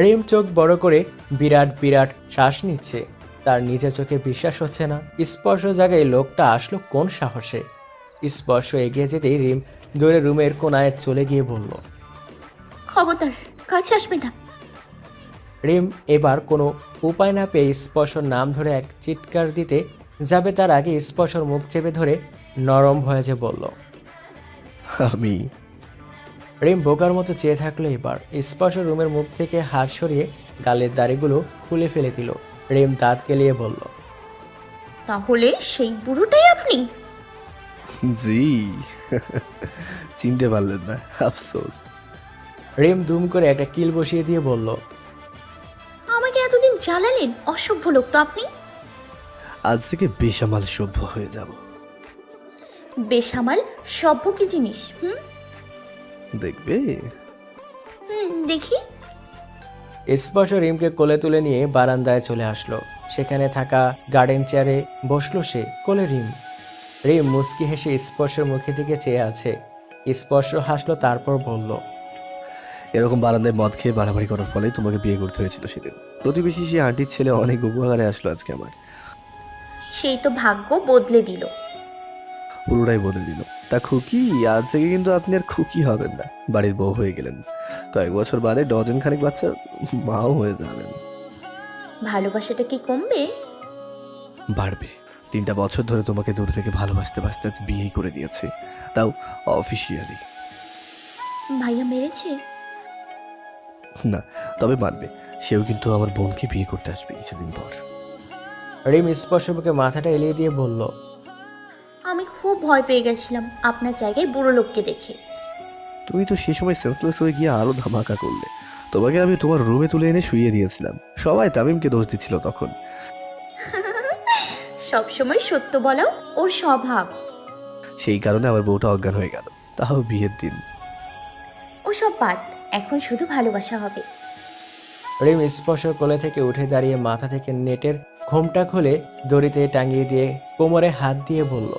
রিম চোখ বড় করে বিরাট বিরাট শ্বাস নিচ্ছে। তার নিজের চোখে বিশ্বাস হচ্ছে না। স্পর্শ জায়গায় লোকটা আসলো কোন সাহসে? স্পর্শ এগিয়ে যেতেই রিম দৌড়ে রুমের কোনায় চলে গিয়ে বলল, খবরদার, কাছে আসবে না। রিম এবার কোনো উপায় না পেয়ে স্পর্শর নাম ধরে এক চিৎকার দিতে যাবে, তার আগে স্পর্শর মুখ চেপে ধরে নরম ভয়েসে বলল, আমি। রিম বোকার মতো চেয়ে থাকলো। এবার স্পর্শ রুমের মুখ থেকে হাত সরিয়ে গালের দাড়িগুলো খুলে ফেলে দিল। রিম দাঁত কেলিয়ে বলল, তাহলে সেই বুড়োটাই আপনি? জি। চিনতে পারলেন না, আফসোস। রিম দুম করে একটা কিল বসিয়ে দিয়ে বলল, আমাকে এতদিন জ্বালালেন, অসভ্য লোক তো আপনি। আজ থেকে বেসামাল সভ্য হয়ে যাব। বেসামাল সভ্য কি জিনিস? দেখবে। দেখি। স্পর্শ রিমকে কোলে তুলে নিয়ে বারান্দায় চলে আসলো। সেখানে থাকা গার্ডেন চেয়ারে বসলো সে। কোলে রিম। রিম মুচকি হেসে স্পর্শের মুখের দিকে চেয়ে আছে। স্পর্শ হাসলো, তারপর বলল, এরকম বারান্দায় মদ খেয়ে বাড়াবাড়ি করার ফলে তোমাকে বিয়ে করতে হয়েছিল সেদিন। প্রতিবেশী সে আন্টির ছেলে অনেক উপকারে আসলো আজকে আমার। সেই তো ভাগ্য বদলে দিল। পুরোটাই বলে দিল। তা খুকি, আজ থেকে কিন্তু আপনি আর খুকি হবেন না, বাড়ির বউ হয়ে গেলেন। কয়েক বছর বাদে ডজন খানিক বাচ্চা মাও হয়ে যাবেন। ভালোবাসাটা কি কমবে? বাড়বে। 3টা বছর ধরে তোমাকে দূর থেকে ভালোবাসতে বাসতে আজ বিয়ে করে দিয়েছে, তাও অফিসিয়ালি। ভাইয়া মেরেছে? না, তবে মানবে, সেও কিন্তু আমার বোনকে বিয়ে করতে আসবে কিছুদিন পর। রিম স্পর্শকে মাথাটা এলিয়ে দিয়ে বলল, আমি খুব ভয় পেয়ে গেছিলাম আপনার জায়গায় বুড়ো লোককে দেখে। তুমি তো সে সময় সেন্সলেস হয়ে গিয়ে আরো ধামাকা করলে। তোমাকে আমি তোমার রুমে তুলে এনে শুইয়ে দিয়েছিলাম। সবাই তামিমকে দোষ দিচ্ছিল তখন। সব সময় সত্য বলাও ওর স্বভাব। সেই কারণে আমার বউটা অজ্ঞান হয়ে গেল, তাও বিয়ের দিন। ওসব বাদ, এখন শুধু ভালোবাসা হবে। রিম স্পর্শ কোলে থেকে উঠে দাঁড়িয়ে মাথা থেকে নেটের ঘোমটা খুলে দড়িতে টাঙিয়ে দিয়ে কোমরে হাত দিয়ে বলল,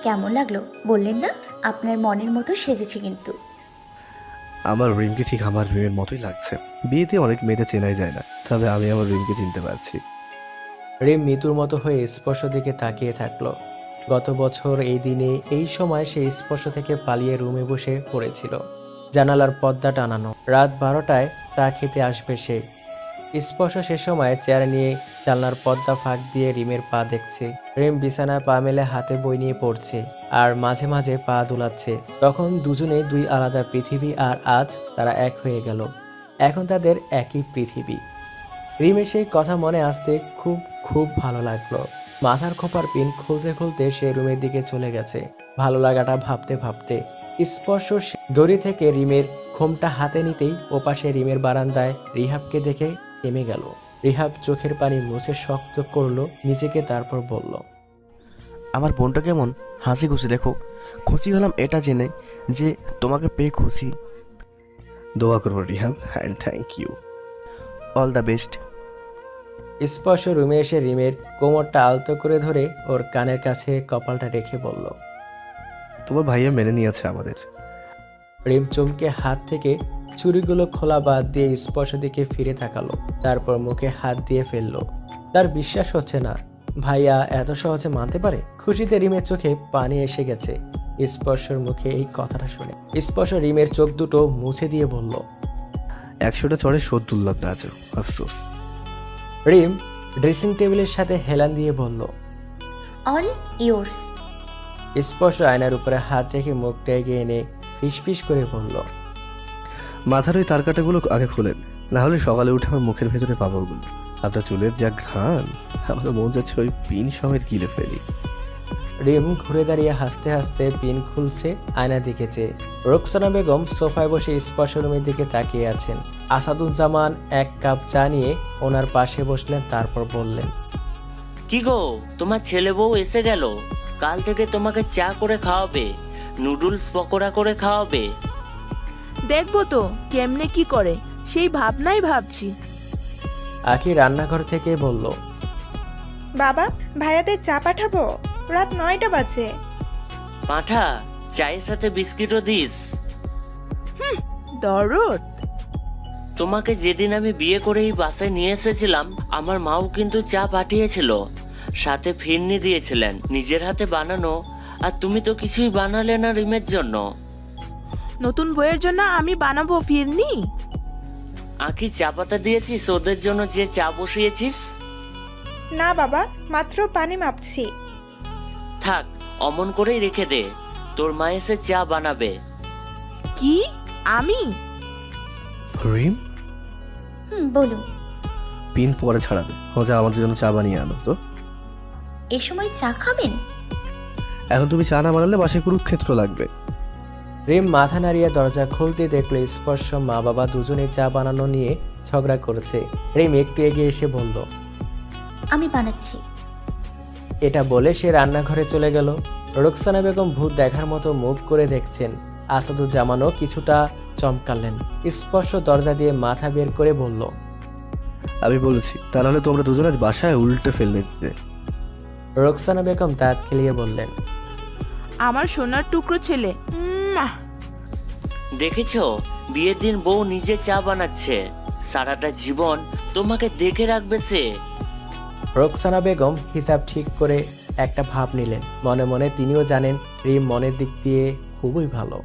কেমন লাগলো বললেন না? আপনার মনের মতো সেজেছে কিন্তু। আমার রিমকে ঠিক আমার রিমের মতোই লাগছে। বিয়েতে অনেক মেয়েদের চেনাই যায় না, তবে আমি আমার রিমকে চিনতে পারছি। রিম মৃত্যুর মতো হয়ে স্পর্শ দিকে তাকিয়ে থাকলো। গত বছর এই দিনে এই সময় সে স্পর্শ থেকে পালিয়ে রুমে বসে পড়েছিল। জানালার পর্দা টানানো। রাত 12টায় চা খেতে আসবে সে। স্পর্শ সে সময় চেয়ার নিয়ে জানলার পর্দা ফাঁক দিয়ে রিমের পা দেখছে। রিম বিছানায় পা মেলে হাতে বই নিয়ে পড়ছে আর মাঝে মাঝে পা দুলাচ্ছে। তখন দুজনে দুই আলাদা পৃথিবী, আর আজ তারা এক হয়ে গেল। এখন তাদের একই পৃথিবী। রিমের সেই কথা মনে আসতে খুব খুব ভালো লাগলো। মাথার খোপার পিন খুলতে খুলতে সে রুমের দিকে চলে গেছে। ভালো লাগাটা ভাবতে ভাবতে স্পর্শ দড়ি থেকে রিমের ঘোমটা হাতে নিতেই ওপাশে রিমের বারান্দায় রিহাবকে দেখে থেমে গেল। রিহাব চোখের পানি মুছে শক্ত করলো নিজেকে, তারপর বলল, আমার বোনটা কেমন হাসি খুশি দেখো। খুশি হলাম এটা জেনে যে তোমাকে পেয়ে খুশি। দোয়া করবো Rihab, and thank you. All the best. স্পর্শ রুমে এসে রিমের কোমরটা আলতো করে ধরে ওর কানের কাছে কপালটা রেখে বলল, তোমার ভাইয়া মেনে নিয়েছে আমাদের। রিম চমকে হাত থেকে চুড়িগুলো খোলা বাদ দিয়ে স্পর্শ দিকে ফিরে তাকালো, তারপর মুখে হাত দিয়ে ফেললো। তার বিশ্বাস হচ্ছে না ভাইয়া এত সহজে মানতে পারে। খুশিতে রিমের চোখে পানি এসে গেছে স্পর্শর মুখে এই কথাটা শুনে। স্পর্শ রিমের চোখ দুটো মুছে দিয়ে বলল, 100টা চড়ে শোধ তুললাম না, আজও আফসোস। রিম ড্রেসিং টেবিলের সাথে হেলান দিয়ে বলল, অল ইয়োর্স। স্পর্শ আয়নার উপরে হাত রেখে মুখটা এগিয়ে এনে ফিসফিস করে বলল, মাথার ওই তারকাটাগুলো আগে খুলেন, না হলে সকালে উঠে আমার মুখের ভেতরে পাবো ওগুলো। আপনার চুলের যা ঘ্রাণ, আমার মন যাচ্ছে ওই পিন সমেত গিলে ফেলি। রিম ঘুরে দাঁড়িয়ে হাসতে হাসতে পিন খুলছে, আয়না দিকেছে। রোকসানা বেগম সোফায় বসে স্পর্শ রুমের দিকে তাকিয়ে আছেন। আসাদুজ্জামান এক কাপ চা নিয়ে ওনার পাশে বসলেন, তারপর বললেন, কি গো, তোমার ছেলে বউ এসে গেল। কাল থেকে তোমাকে চা করে খাওয়াবে, নুডলস পকোড়া করে খাওয়াবে। দেখবো তো কেমনে কি করে, সেই ভাবনাই ভাবছি। আখি রান্নাঘর থেকে বলল, বাবা, ভাইয়াদের চা পাঠাবো? রাত 9টা বাজে। পাঠা, চায়ের সাথে বিস্কিটও দিস। দরদ। তোমাকে যেদিন আমি বিয়ে করে এই বাসায় নিয়ে এসেছিলাম, আমার মাও কিন্তু চা পাঠিয়েছিল, সাথে ফিরনি দিয়েছিলেন, নিজের হাতে বানানো। আর তুমি তো কিছুই বানালে না রিমের জন্য। নতুন বইয়ের জন্য আমি বানাবো ফিরনি? আঁকি চা পাতা দিয়েছিস ওদের জন্য যে চা বসিয়েছিস? না বাবা, মাত্র পানি মাপছি। থাক, অমন করেই রেখে দে, তোর মা এসে চা বানাবে। কি? আমি? রিম, বলুন। পিন পরে ছাড়াবে। যা আমাদের জন্য চা বানিয়ে আনো তো। এ সময় চা খাবেন? এখন তুমি চা না বানালে বাসায় কুরুক্ষেত্র লাগবে। রিম মাথা নাড়িয়ে দরজা খুলতে দেখলো স্পর্শ মা বাবা দুজনে চা বানানো নিয়ে ঝগড়া করেছে। রিম একটু এগিয়ে এসে বলল, আমি বানাচ্ছি। এটা বলে সে রান্নাঘরে চলে গেল। রোকসানা বেগম ভূত দেখার মতো মুখ করে দেখছেন। আসাদুজ্জামানও কিছুটা চমকালেন। স্পর্শ দরজা দিয়ে মাথা বের করে বলল, আমি বলছি, তা নাহলে তোমরা দুজন আজ বাসায় উল্টে ফেললে দিতে। রোকসানা বেগম দাঁত খেলিয়ে বললেন, আমার সোনার টুকরো ছেলে। দেখেছো, বিয়ের দিন বউ নিজে চা বানাচ্ছে, সারাটা জীবন তোমাকে দেখে রাখবে সে। রোকসানা বেগম হিসাব ঠিক করে একটা ভাব নিলেন। মনে মনে তিনিও জানেন রিম মনের দিক দিয়ে খুবই ভালো।